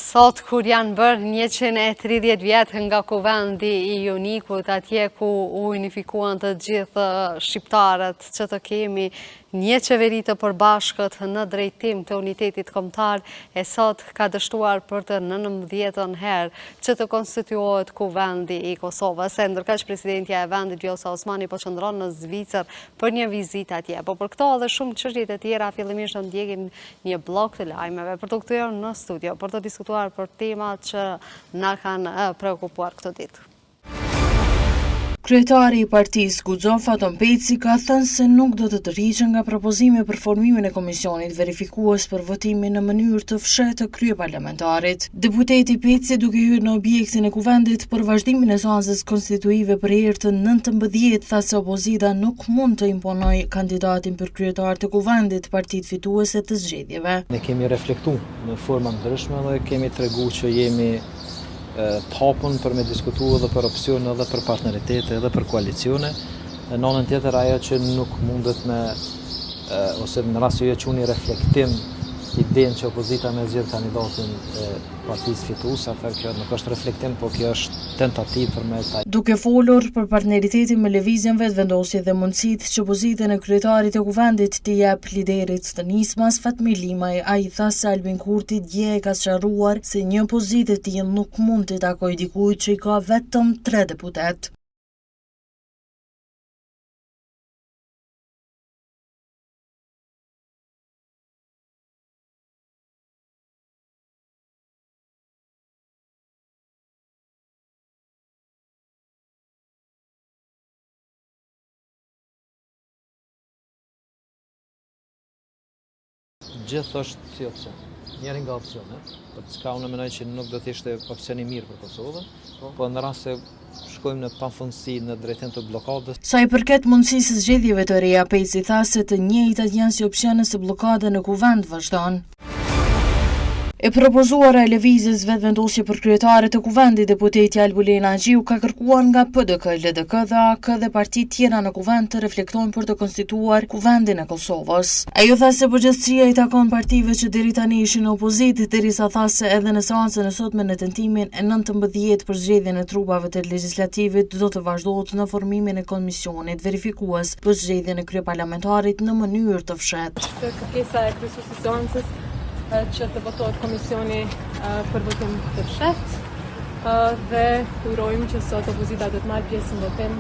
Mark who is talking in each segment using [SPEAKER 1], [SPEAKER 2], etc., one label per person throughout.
[SPEAKER 1] Sot kur janë bërë 130 vjetë nga kuvendi I Jonikut, atje ku u unifikuan të gjithë shqiptarët që të kemi një qeveri të përbashkët në drejtim të unitetit kombëtar, e sot ka dështuar për të 19 herë që të konstituohet kuvendi I Kosovës. Ndërkaq presidentja e vendit Vjosa Osmani po qëndron në Zvicër për një vizitë atje. Po për këto dhe shumë çështje të tjera, fillimisht do ndjekim një blok të lajmeve për të kthyer në studio për të diskutuar për temat që na kanë preokupuar këtë ditë.
[SPEAKER 2] Kryetari I partisë Guxon Faton Peci ka thënë se nuk do të tërhiqen nga propozimi për formimin e komisionit verifikues për votimin në mënyrë të fshehtë të kryeparlamentarit. Deputeti Peci, duke hyrë në objektin e kuvendit për vazhdimin e seancës konstituive për herë të 19, tha se opozita nuk mund të imponojë kandidatin për kryetar të kuvendit partitë fituese të zgjedhjeve.
[SPEAKER 3] Ne kemi reflektuar në forma ndryshme dhe kemi treguar që jemi tapën për me diskutu edhe për opsione edhe për partneritete edhe për koalicione. Në anën tjetër ajo që nuk mundet me ose në rast se jo çuni reflektim idenë që opozita me zgjedh kandidatin e partisë fituese, atëherë kjo nuk është reflektim, por kjo është tentativë për me ta.
[SPEAKER 2] Duke folur për partneritetin me lëvizjen vetvendosje dhe mundësitë që pozitën e kryetarit të kuvendit t'i jep liderit të nismas Fatmir Limaj, ai tha se Albin Kurti dje e ka sqaruar se një pozitë e tillë nuk mund t'i takojë dikujt që I ka vetëm 3 deputet.
[SPEAKER 3] Gjithë është si opcion. Njëri nga opsionet, për çka unë mendoj që nuk do të ishte opsioni mirë për Kosovën, po në rast se shkojmë në pafundësi në drejtim të bllokadës.
[SPEAKER 2] Sa I përket mundësisë së zgjedhjeve të reja, Peci tha se të njëjtat janë si opsione se bllokada në kuvend vazhdon. E propozuara e lëvizjes vetvendosje për kryetare të kuvendit, deputeti Albulin Agjiu ka kërkuar nga PDK, LDK dhe AK dhe partitë tjera në kuvend të reflektojnë për të konstituar kuvendin e Kosovës. Ajo tha se përgjegjësia I takon partive që deri tani ishin në opozitë, derisa tha se edhe në seancën e sotme në tentimin e 19 për zgjedhjen e trupave të legislativit do të vazhdohet në formimin e komisionit verifikues për zgjedhjen e kryeparlamentarit në mënyrë të fshehtë.
[SPEAKER 4] Kërkesa e kryesuesit të seancës që të votohet komisioni për votim të fshehtë dhe urojmë që sot opozita do të marrë pjesë në votim,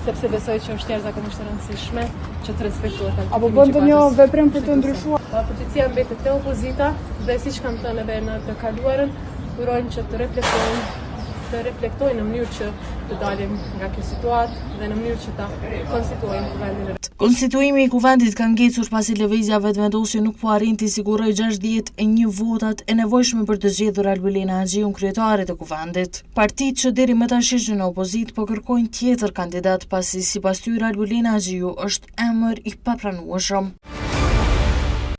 [SPEAKER 4] sepse besoj që është jashtëzakonisht e rëndësishme që të respektohet.
[SPEAKER 5] Apo bën të një veprim për të ndryshuar?
[SPEAKER 4] Përgjithësia mbetet te opozita dhe siç kam thënë edhe në të kaluarën, urojmë që të reflektojnë në mënyrë që të dalim nga kjo situatë dhe në mënyrë që ta konstituojnë kuvendin.
[SPEAKER 2] Konstituimi I kuvendit ka ngecur pasi lëvizja vetvendosje nuk po arrin të sigurojë 61 votat e nevojshme për të zgjedhur Albulin Agjiun kryetare të kuvendit. Partitë që deri më tash ishin në opozitë po kërkojnë tjetër kandidat pasi sipas tyre Albulin Agjiu është emër I papranueshëm.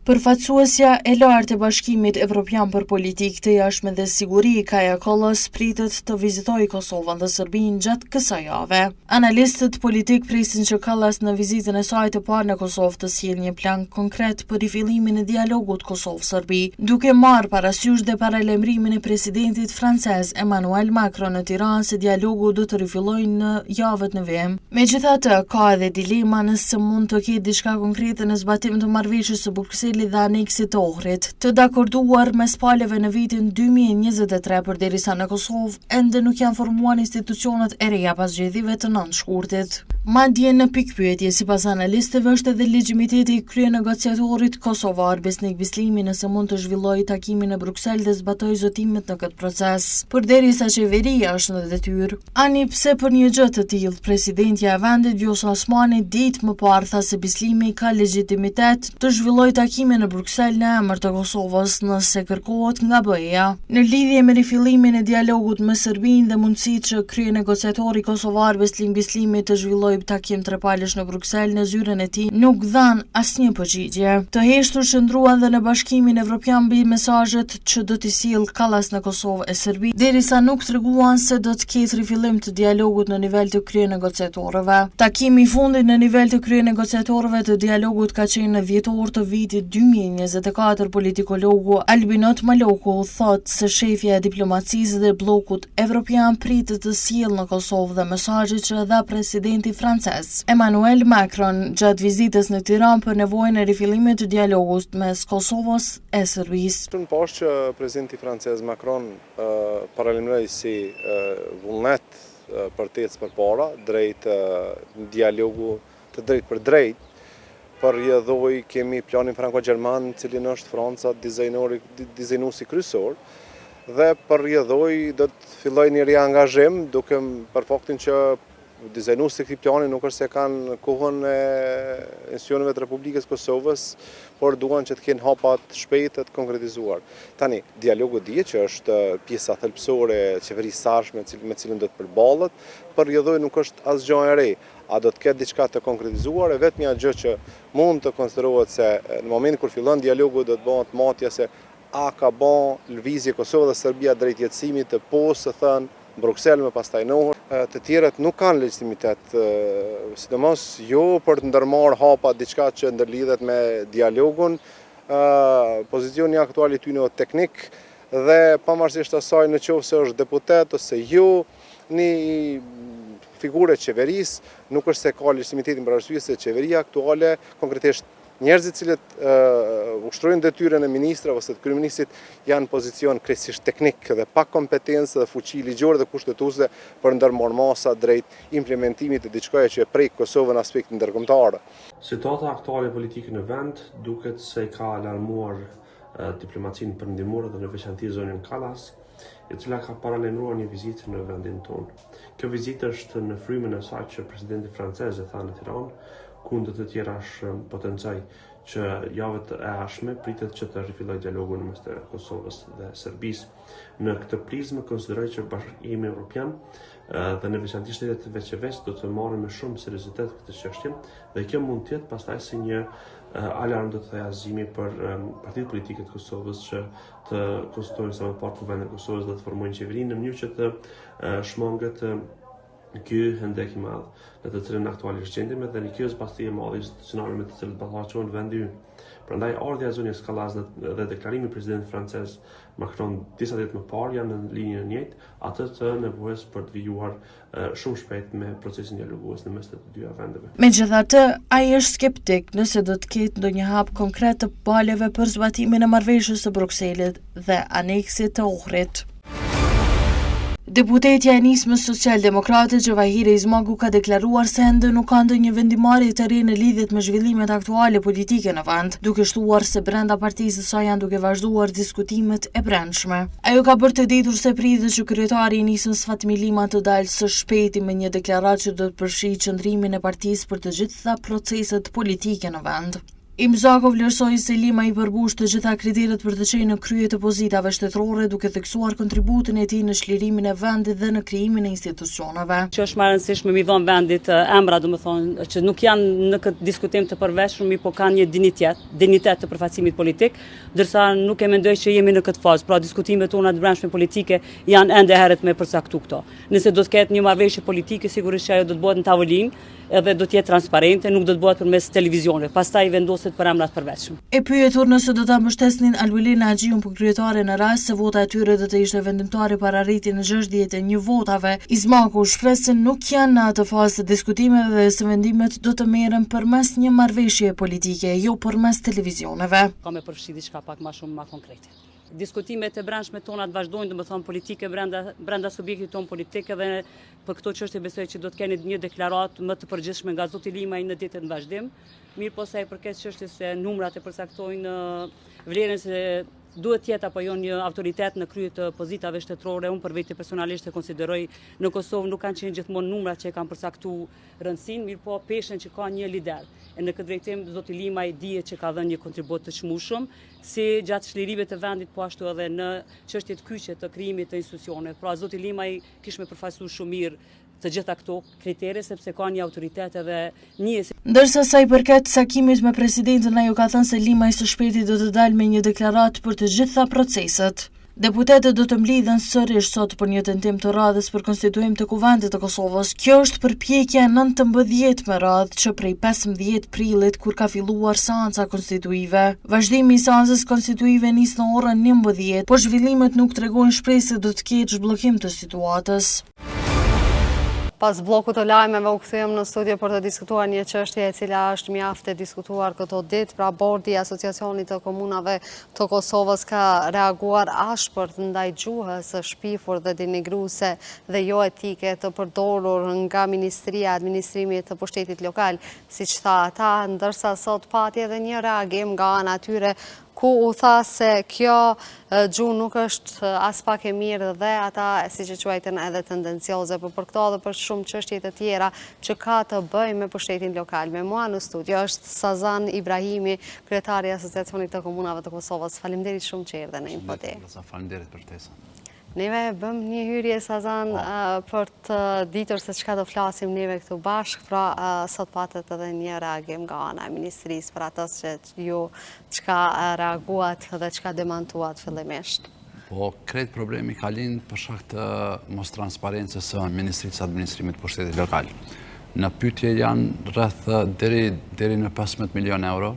[SPEAKER 2] Përfaqësuesja e lartë e Bashkimit Evropian për Politikë të Jashtme dhe Siguri, Kaja Kallas, pritet të vizitojë Kosovën dhe Serbinë gjatë kësaj jave. Analistët politik presin që Kallas në vizitën e saj të parë në Kosovë të sjellë një plan konkret për rifillimin e dialogut Kosovë-Serbi, duke marrë parasysh dhe paralajmërimin e presidentit francez Emmanuel Macron në Tiranë se dialogu do të rifillojë në javët në vijim. Megjithatë, ka edhe dilema nëse mund të ketë diçka konkrete në zbatim të marrëveshjes së Brukselit dhe aneksit të Ohrit, të dakorduar mes palëve në vitin 2023, përderisa në Kosovë ende nuk janë formuar institucionet e reja pas zgjedhjeve të 9 shkurtit. Madje në pikpyetje sipas analistëve është edhe legjimiteti I kryenegociatorit kosovar Besnik Bislimi nëse mund të zhvillojë takimin në Bruksel dhe zbatojë zotimet në këtë proces, përderisa qeveria është në detyrë. Ani pse për një gjë të tillë presidentja e vendit Vjosa Osmani ditë më parë tha se Bislimi ka legjitimitet të zhvillojë takimin në Bruksel në emër të Kosovës nëse kërkohet nga BE-ja. Në lidhje me rifillimin e dialogut me Serbinë dhe mundësitë që kryenegociatori kosovar Besnik Bislimi të zhvillojë një takim trepalësh në Bruksel, në zyrën e tij nuk dhan asnjë përgjigje. Të heshtur qëndruan dhe në Bashkimin Evropian mbi mesazhet që do t'i sjellë Kallas në Kosovë e Serbi, derisa nuk treguan se do të ketë rifillim të dialogut në nivel të kryenegociatorëve. Takimi i fundit në nivel të kryenegociatorëve të dialogut ka qenë në dhjetor të vitit 2024. Politikologu Albinot Maloku thot se shefja e diplomacisë dhe bllokut evropian pritet të sjellë në Kosovë dhe mesazhet që dha presidenti francez Emmanuel Macron gjatë vizitës në Tiranë për nevojën e rifillimit të dialogut mes Kosovës e Serbisë.
[SPEAKER 6] Shumë poshtë që presidenti francez Macron paralajmëroi si vullnet për të ecë përpara drejt dialogu të drejt për drejt. Përjedhoi kemi planin franko-gjerman, cilin është Franca dizajnuesi kryesor, dhe përjedhoi do të fillojë një riangazhim, duke për faktin që dizajnuesi i këtij plani nuk është se kanë kohën e institucioneve të Republikës Kosovës, por duan që të kenë hapa të shpejtë të konkretizuar. Tani, dialogu dihet që është pjesa thelbësore e qeverisë sashme me cilën do të përballet, përjedhoi nuk është asgjë e re. A do të ketë diçka të konkretizuar, e vetmja gjë që mund të konsiderohet se në momentin kur fillon dialogu do të bëhet matja se a ka bën lëvizje Kosova dhe Serbia drejt jetësimit të posë thënë Bruksel më pastaj Nohër. Të tjerët nuk kanë legjitimitet, sidomos jo për të ndërmarrë hapa diçka që ndërlidhet me dialogun. Pozicioni aktual i tyre është teknik dhe pavarësisht asaj nëse është deputet ose jo, një figurë e qeverisë, nuk është se ka legitimitetin për arsye se qeveria aktuale, konkretisht njerëzit cilët ushtrojnë detyrën e ministrave ose të kryeministit janë në pozicion krejtësisht teknik dhe pa kompetencë dhe fuqi ligjore dhe kushtetuese për ndërmarrë masa drejt implementimit të diçkaje që e prek Kosovën në aspektin ndërkombëtar.
[SPEAKER 7] Situata aktuale politike në vend duket se ka alarmuar diplomacinë perëndimore dhe në veçantë zonën Kallas, e cila ka paralajmëruar një vizitë në vendin tonë. Kjo vizitë është në frymën e saj që presidenti francez e tha në Tiranë, kundër të tjera potencoj që javët e ardhshme pritet që të rifillojë dialogu mes të Kosovës dhe Serbisë. Në këtë prizmë konsideroj që Bashkimi Evropian dhe në veçantë shtetet e veçëves do të marrin me shumë seriozitet këtë çështje dhe kjo mund të jetë pastaj si një alarm do të thëjë azimi për partitë politike të Kosovës që të konstituojnë sa më parë kuvendin e Kosovës dhe të formojnë qeverinë në mënyrë që të shmanget ky hendek i madh në të cilën aktualisht gjendemi dhe në kjo zbastje e madhe institucionale me të cilët ballafaqohen vendi ynë. Prandaj ardha e zonës Kallas dhe deklarimi i presidentit francez Macron disa ditë më parë janë në linjën e njëjtë atë të nevojës për të vijuar shumë shpejt me procesin dialogues në mes të dyja vendeve.
[SPEAKER 2] Megjithatë, ai është skeptik nëse do të ketë ndonjë hap konkret të paleve për zbatimin e marrëveshjes së Brukselit dhe aneksit të Ohrit. Deputetja e nismës socialdemokrate Gjavahiri Izmagu ka deklaruar se ende nuk ka ndonjë vendimarrje të re në lidhje me zhvillimet aktuale politike në vend, duke shtuar se brenda partisë së saj janë duke vazhduar diskutimet e brendshme. Ajo ka bërë të ditur se pritet që kryetari i nismës Fatmi Lima të dalë së shpejti me një deklaratë që do të përfshijë qëndrimin e partisë për të gjitha proceset politike në vend. Imzakov vlerësoi se Lima i përbush të gjitha kriteret për të qenë në krye të pozitave shtetërore, duke theksuar kontributin e tij në çlirimin e vendit dhe në krijimin e institucioneve.
[SPEAKER 8] Që është më e rëndësishme mi dhon vendit emra, domethënë që nuk janë në këtë diskutim të përveshur, po kanë një dinitet të përfaqësimit politik, ndërsa nuk e mendoj që jemi në këtë fazë. Pra diskutimet tona të brendshme politike janë ende herët me përcaktuar këto. Nëse do të ketë një marrëveshje politike, sigurisht që ajo do të bëhet në tavolinë edhe do të jetë transparente, nuk do të bëhet përmes televizionit. Pastaj vendoset për emrat përveçëm.
[SPEAKER 2] E pyetur nëse do ta mbështesnin Alwilin Haxhiun për kryetare në rast se vota e tyre do të ishte vendimtare para arritjen e 61 votave, Izmaku shpreh se nuk janë në atë fazë të diskutimeve dhe se vendimet do të merren përmes një marrëveshje politike, jo përmes televizioneve.
[SPEAKER 8] Ka me përfshi diçka pak më shumë më konkrete. Diskutimet e brendshme tona të vazhdojnë, domethënë politike brenda subjektit ton politike dhe për këto çështje besoj që do të keni një deklaratë më të përgjithshme nga zoti Limaj në ditët në vazhdim. Mirë po sa i përket çështjes se numrat e përcaktojnë vlerën se duhet të jetë apo jo një autoritet në krye të pozitave shtetërore. Unë për vete personalisht e konsideroj në Kosovë nuk kanë qenë gjithmonë numrat që kanë përcaktuar rëndësinë, mirë po peshën që ka një lider. E në këtë drejtim zoti Limaj dihet që ka dhënë një kontribut të çmueshëm si gjatë çlirive të vendit, po ashtu edhe në çështjet kyçe të krijimit të institucioneve. Pra zoti Limaj kishte përfaqësuar shumë mirë të gjitha këto kritere, sepse ka një autoritet edhe njësi.
[SPEAKER 2] Ndërsa sa i përket takimit me presidentin, ajo ka thënë se Limaj së shpejti do të dalë me një deklaratë për të gjitha proceset. Deputetët do të mblidhen sërish sot për një tentim të radhës për konstituim të Kuvendit të Kosovës. Kjo është përpjekja 19 me radhë që prej 15 prillit kur ka filluar seanca konstituive. Vazhdimi i seancës konstituive nis në orën 11, por zhvillimet nuk tregojnë shpresë se do të ketë zhbllokim të situatës.
[SPEAKER 1] Pas blokut të lajmeve u kthyem në studio për të diskutuar një çështje e cila është mjaft e diskutuar këto ditë. Pra bordi i Asociacionit të Komunave të Kosovës ka reaguar ashpërt ndaj gjuhës së shpifur dhe denigruese dhe jo etike të përdorur nga Ministria e Administrimit të Pushtetit Lokal, siç tha ata, ndërsa sot pati edhe një reagim nga ana e tyre ku u tha se kjo gjuhë nuk është as pak e mirë dhe ata, siç e quajtën, edhe tendencioze, por për këto dhe për shumë çështje të tjera që ka të bëjnë me pushtetin lokal. Me mua në studio është Sazan Ibrahimi, kryetari i Asociacionit të Komunave të Kosovës. Faleminderit shumë që erdhe në Info.te.
[SPEAKER 9] Faleminderit për ftesën.
[SPEAKER 1] Neve bëm një hyrje, Sazan, për të ditur se çka do flasim neve këtu bashkë, pra sot patët edhe një reagim nga ana e Ministrisë për atës që ju çka reaguat dhe çka demantuat fillimisht.
[SPEAKER 9] Po, krejt problemi ka lind për shkak të mos transparencës së Ministrisë së Administrimit të Pushtetit Lokal. Në pyetje janë rreth deri në 15 milion euro,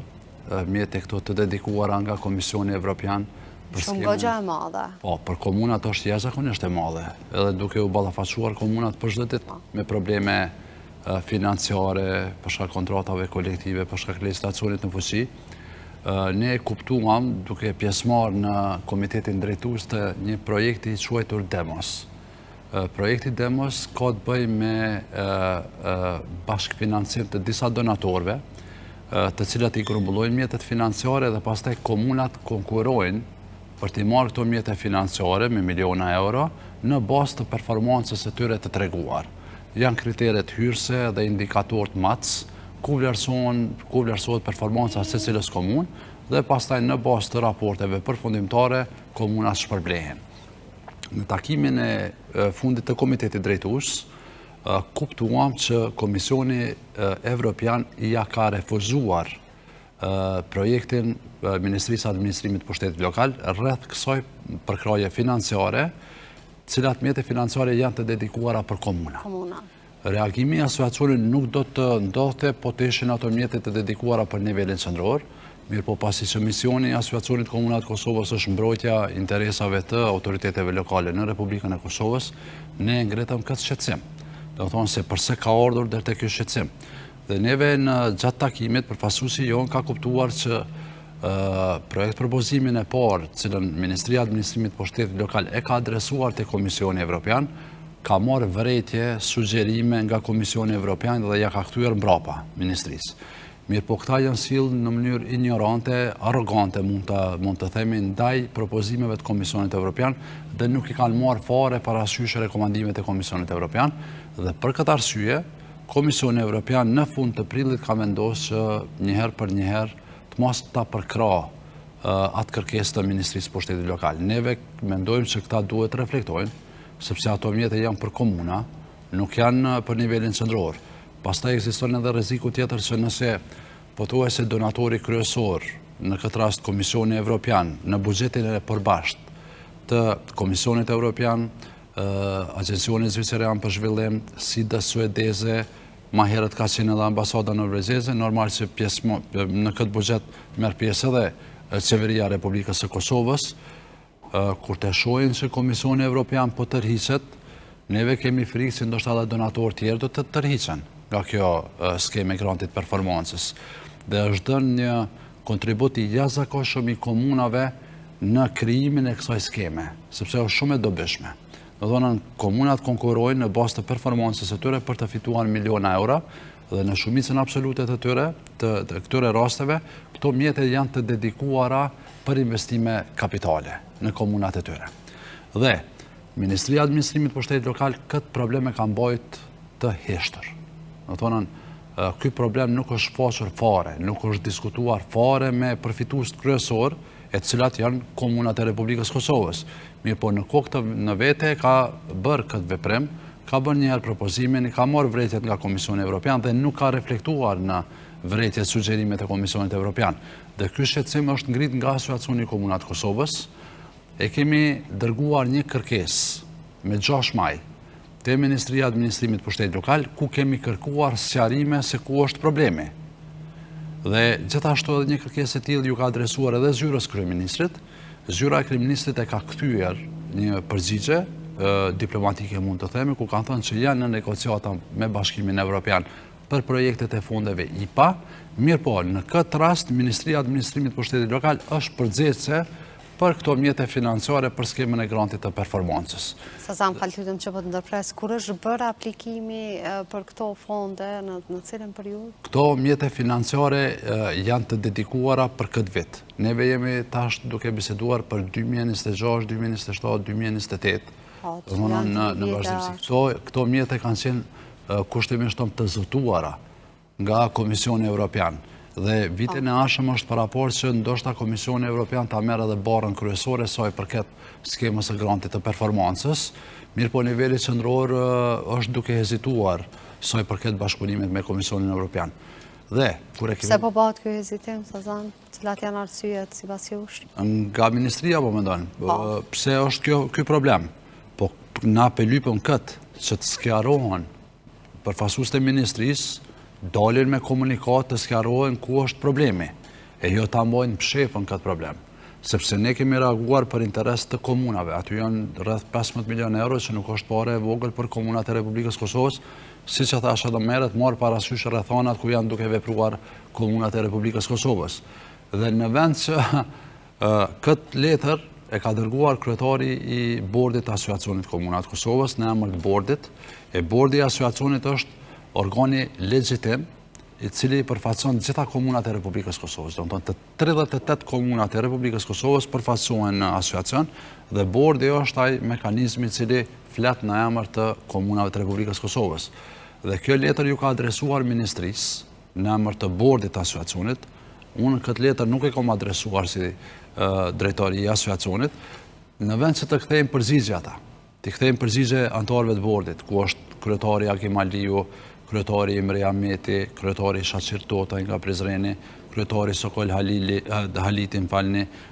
[SPEAKER 9] mjet e këto të dedikuara nga Komisioni Evropian.
[SPEAKER 1] Shumë goxha e madhe.
[SPEAKER 9] Po, për komunat është jashtëzakonisht e madhe, edhe duke u ballafaquar komunat për çdo ditë me probleme financiare, për shkak kontratave kolektive, për shkak legjislacionit në fuqi. Ne kuptuam, duke pjesëmarrë në komitetin drejtues të një projekti i quajtur Demos. Projekti Demos ka të bëjë me bashkëfinancim të disa donatorëve, të cilat i grumbullojnë mjetet financiare dhe pastaj komunat konkurrojnë për t'i marrë këto mjete financiare me miliona euro në bazë të performancës së tyre të treguar. Janë kriteret hyrëse dhe indikatorët MATS, ku vlerësohet performanca së secilës komunë dhe pastaj në bazë të raporteve përfundimtare komunat shpërblehen. Në takimin e fundit të komitetit drejtues, kuptuam që Komisioni Evropian ja ka refuzuar projektin Ministrisë Administrimit të Pushtetit Lokal rreth kësaj përkraje financiare, cilat mjete financiare janë të dedikuara për komuna. Reagimi i asociacionit nuk do të ndodhte po të ishin ato mjete të dedikuara për nivelin qendror, mirë po pasi që misioni i Asociacionit Komunat Kosovës është mbrojtja interesave të autoriteteve lokale në Republikën e Kosovës, ne ngritëm këtë shqetësim. Do të thonë se përse ka ardhur deri te ky shqetësim. Dhe neve në gjatë takimit përfaqësuesi jon ka kuptuar që projekt propozimin e parë, cilën Ministria e Administrimit të Pushtetit Lokal e ka adresuar te Komisioni Evropian, ka marrë vërejtje, sugjerime nga Komisioni Evropian dhe ja ka kthyer mbrapa ministrisë. Mirë po këta janë sjellë në mënyrë ignorante, arrogante mund të themi ndaj propozimeve të Komisionit Evropian dhe nuk i kanë marrë fare parasysh rekomandimet e Komisionit Evropian dhe për këtë arsye Komisioni Evropian në fund të prillit ka vendosur që njëherë për njëherë të mos ta përkra atë kërkesë të Ministrisë së Pushtetit Lokal. Neve mendojmë se këta duhet reflektojnë, sepse ato mjete janë për komuna, nuk janë për nivelin qendror. Pastaj ekziston edhe rreziku tjetër që nëse pothuajse donatori kryesor, në këtë rast Komisioni Evropian, në buxhetin e përbashkët të Komisionit Evropian, Agjencioni Zviceran për Zhvillim, SIDA suedeze, ma herët ka qenë edhe ambasada norvezeze, normal që në këtë buxhet merr pjesë edhe qeveria e Republikës së Kosovës, kur të shohin që Komisioni Evropian po tërhiqet, neve kemi frikë se ndoshta edhe donatorë tjerë do të tërhiqen nga kjo skemë e grantit performancës. Dhe është dhënë një kontribut i jashtëzakonshëm i komunave në krijimin e kësaj skeme, sepse është shumë e dobishme. Do thonë komunat konkurrojnë në bazë të performancës së tyre për të fituar miliona euro dhe në shumicën absolute të tyre, të këtyre rasteve, këto mjete janë të dedikuara për investime kapitale në komunat e tyre. Dhe Ministria e Administrimit të Pushtetit Lokal këtë probleme ka mbajtur të heshtër. Do thonë ky problem nuk është faqur fare, nuk është diskutuar fare me përfitues kryesor, e cilat janë komunat e Republikës Kosovës. Mirë po në kohë në vete ka bërë këtë veprim ka bërë njëherë propozimin, ka marrë vërejtjet nga Komisioni Evropian dhe nuk ka reflektuar në vërejtjet sugjerimet e Komisionit Evropian. Dhe ky shqetësim është ngrit nga Asociacioni i Komunave të Kosovës. E kemi dërguar një kërkesë me 6 maj te Ministria e Administrimit Pushtetit Lokal, ku kemi kërkuar sqarime se ku është problemi. Dhe gjithashtu edhe një kërkesë e tillë ju ka adresuar edhe zyrës kryeministrit. Zyra e kryeministrit e ka kthyer një përgjigje diplomatike, mund të themi, ku kanë thënë që janë në negociata me Bashkimin Evropian për projektet e fondeve IPA. Mirë po, në këtë rast, Ministria e Administrimit Pushtetit Lokal është përgjegjëse për këto mjete financiare për skemën e grantit të performancës.
[SPEAKER 1] Sazan, falëtym që po të ndërpres, kur është bërë aplikimi për këto fonde, në cilën periudhë?
[SPEAKER 9] Këto mjete financiare janë të dedikuara për këtë vit. Neve jemi tash duke biseduar për 2026, 2027, 2028. Në vazhdimsi. Këto mjete kanë qenë kushtimisht të zëtuara nga Komisioni Evropian. Dhe vitin e ardhshëm është paraport që ndoshta Komisioni Evropian ta merr edhe barrën kryesore saj përket skemës së grantit të performancës. Mirë po, niveli qendror është duke hezituar saj përket bashkëpunimit me Komisionin Evropian. Dhe kur e kemi...
[SPEAKER 1] Pse po bëhet ky hezitim, Sazan? Cilat janë arsyet sipas jush?
[SPEAKER 9] Nga ministria po mendon. Pse është ky problem? Po na apelojmë këtë që të sqarohen përfaqësuesit e ministrisë, dalin me komunikat të sqarohen ku është problemi, e jo ta mbajnë pshefën këtë problem. Sepse ne kemi reaguar për interes të komunave, aty janë rreth 15 milion euro që nuk është pare e vogël për komunat e Republikës Kosovës, si që thash edhe meret, marë parasysh rrethanat ku janë duke vepruar komunat e Republikës Kosovës. Dhe në vend që këtë letër e ka dërguar kryetari i bordit të Asociacionit Komunat Kosovës në emër të bordit, e bordi i asociacionit është organi legjitim i cili përfaqëson gjitha komunat e Republikës Kosovës. Do të thonë të 38 komunat e Republikës Kosovës përfaqësohen në asociacion dhe bordi është ai mekanizmi i cili flet në emër të komunave të Republikës Kosovës. Dhe kjo letër ju ka adresuar ministrisë në emër të bordit të asociacionit. Unë këtë letër nuk e kam adresuar si drejtori i asociacionit, në vend që të kthejmë përgjigje ata. Të kthejmë përgjigje anëtarëve të bordit, ku është kryetari Akim Aliu, kryetari Imre Ahmeti, kryetari Shaqir Tota nga Prizreni, kryetari Sokol Haliti,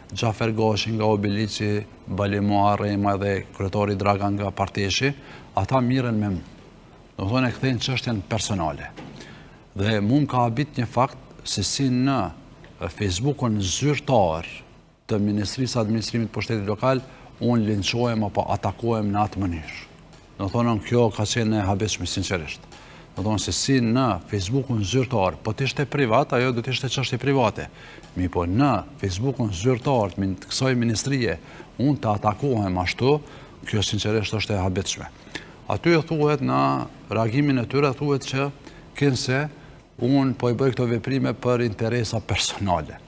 [SPEAKER 9] Gjafer Gashi nga Obilici, Balimoa Rema dhe kryetari Dragan nga Parteshi, ata miren me mu. Do të thonë e kthejnë çështjen personale. Dhe mu më ka habit një fakt se si në Facebookun zyrtar të Ministrisë Administrimit Pushtetit Lokal, unë linçohem apo atakohem në atë mënyrë. Do të thonë kjo ka qenë e habitshme sinqerisht. Do të thonë se si në Facebookun zyrtar, po të ishte privat, ajo do të ishte çështje private. Mi po në Facebookun zyrtar të kësaj ministrie, unë të atakohem ashtu, kjo sinqerisht është e habitshme. Aty e thuhet në reagimin e tyre, thuhet që kënse unë po i bëj këto veprime për interesa personale.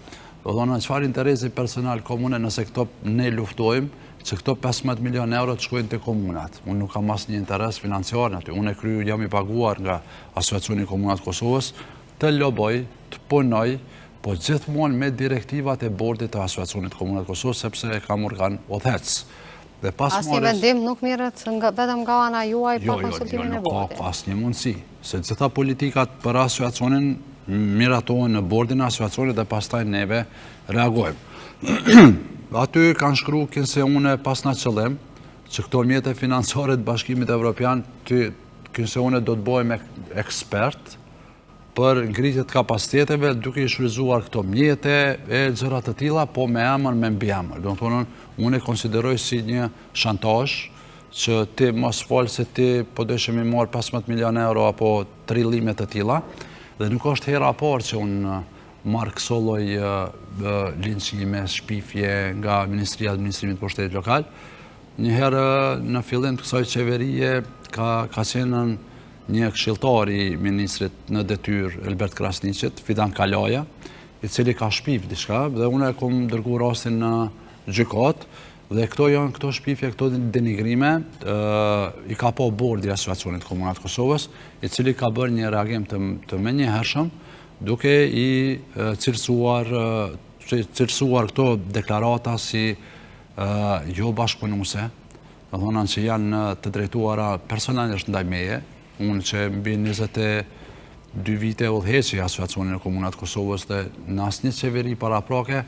[SPEAKER 9] Do të thonë në çfarë interesi personal komune nëse këto ne luftojmë, që këto 15 milion euro të shkojnë të komunat. Unë nuk kam asnjë interes financiar në aty. Unë jam i paguar nga Asociacioni i Komunave të Kosovës të loboj, të punoj, po gjithmonë me direktivat e bordit të Asociacionit të Komunave të Kosovës, sepse e kam organ udhëhec.
[SPEAKER 1] Asnjë vendim nuk mirret vetëm nga ana juaj pa konsultimin e bordit.
[SPEAKER 9] Jo, nuk ka asnjë mundësi, se gjitha politikat për asociacionin miratohen në bordin e asociacionit dhe pastaj neve reagojmë. Aty kanë shkru kënse une pas në qëllim, që këto mjete financiare të Bashkimit Evropian, kënse une do të bojmë ekspert për ngritje të kapaciteteve, duke i shfrytzuar këto mjete e gjërat të tilla, po me emër, me mbi emër. Do të thonë, unë e konsideroj si një shantazh, që ti mos fol se ti po dëshim i marr 15 milion euro apo trillime të tilla, dhe nuk është hera e parë që unë marrë këso lloj linçime, shpifje nga Ministria e Administrimit Pushtetit Lokal. Njëherë në fillim të kësaj qeverie ka qenë një këshilltar i ministrit në detyrë Elbert Krasniqit, Fidan Kalaja, i cili ka shpif diçka dhe unë e kam dërguar rastin në gjykat dhe këto shpifje, këto denigrime i ka po bordi i Asociacionit Komunat Kosovës, i cili ka bërë një reagim të menjëhershëm duke i cilësuar këto deklarata si jo bashkëpunuese, do thonë që janë të drejtuara personalisht ndaj meje, unë që mbi 22 vite udhëheqi Asociacionin e Komunave të Kosovës dhe në asnjë qeveri paraprake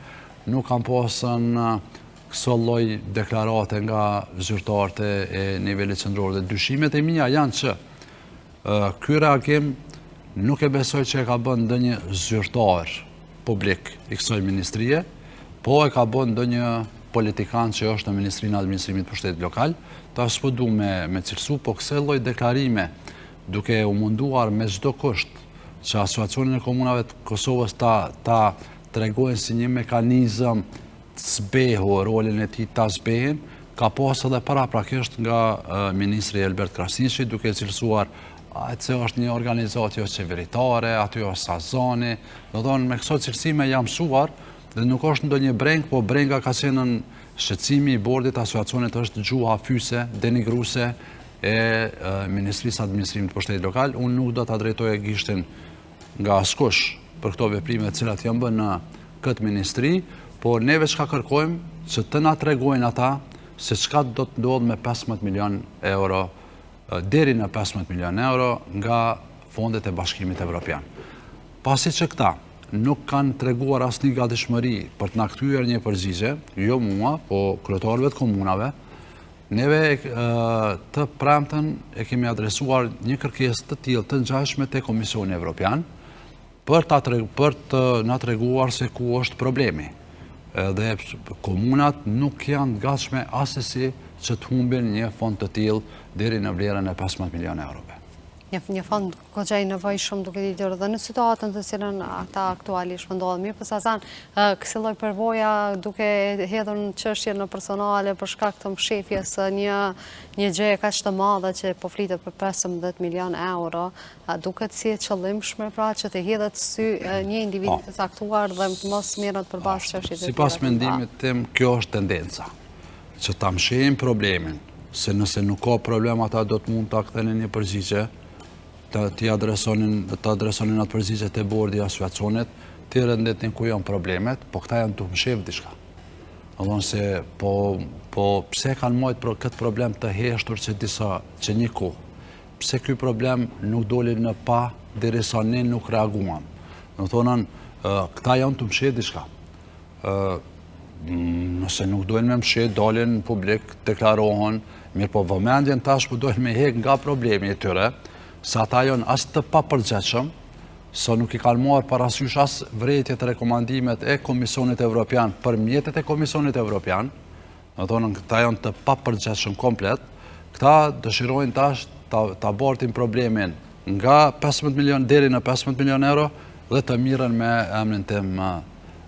[SPEAKER 9] nuk kam pasën këso lloj deklarate nga zyrtarët e nivelit qendror dhe dyshimet e mia janë që ky reagim nuk e besoj që e ka bën ndonjë zyrtar publik i kësaj ministrie, po e ka bën ndonjë politikan që është në Ministrinë e Administrimit për Shtetit Lokal. Tash s'po du me cilësu, po kësaj lloj deklarime duke u munduar me çdo kusht që Asociacionin e Komunave të Kosovës ta tregojnë si një mekanizëm të zbehu, rolin e tij ta zbehin, ka pas edhe paraprakisht nga Ministri Elbert Krasniqi duke cilësuar se është një organizatë jo qeveritare, aty është Sazani, do thonë me këso cilësime jam mësuar dhe nuk është ndonjë breng, po brenga ka qenë në shqetësimi i bordit asociacionit është gjuha fyse, denigruese e Ministrisë Administrimit për Shtetin Lokal. Unë nuk do ta drejtoja gishtin nga askush për këto veprime të cilat janë bërë në këtë ministri, por neve çka kërkojmë që të na tregojnë ata se çka do të ndodhë me 15 milion euro deri në 15 milion euro nga fondet e Bashkimit Evropian. Pasi që këta nuk kanë treguar asnjë gatishmëri për të na kthyer një përgjigje, jo mua, po kryetarëve të komunave, neve të premten e kemi adresuar një kërkesë të tillë të ngjashme te Komisioni Evropian për të na treguar se ku është problemi. Dhe komunat nuk janë gatshme asesi që të humbin një fond të tillë deri në vlerën e 15 milion eurove.
[SPEAKER 1] Një fond goxha i nevojshëm duke ditur dhe në situatën të cilën ata aktualisht ndodhen. Mirë po Sazan, kësaj lloj përvoja duke hedhur në çështje në personale për shkak të mshefjes së një gjëje kaq të madhe që po flitet për 15 milion euro, duket si e qëllimshme pra që të hedhet sy një individ të caktuar dhe mos merret përbashkë çështjet e tjera. Sipas
[SPEAKER 9] mendimit tim, kjo është tendenca që ta mshejmë problemin, se nëse nuk ka problem ata do të mund ta kthejnë një përgjigje të adresonin atë përgjigje te bordi i asociacionit, të rendetin ku janë problemet, po këta janë të mshef diçka. Domthon se po pse kanë marrë këtë problem të heshtur që një kohë. Pse ky problem nuk doli në pa derisa ne nuk reaguam. Domthonë këta janë të mshef diçka. Nëse nuk dojnë me mshet, dalin në publik, deklarohen, mirë po vëmendjen tash po dojnë me hek nga problemi e tyre, se ata janë as të papërgjithshëm, se nuk i kanë marrë parasysh as vërejtjet e rekomandimet e Komisionit Evropian për mjetet e Komisionit Evropian, do thonë këta janë të papërgjithshëm komplet, këta dëshirojnë tash ta bartin problemin nga 15 milion deri në 15 milion euro dhe të mirën me emrin tim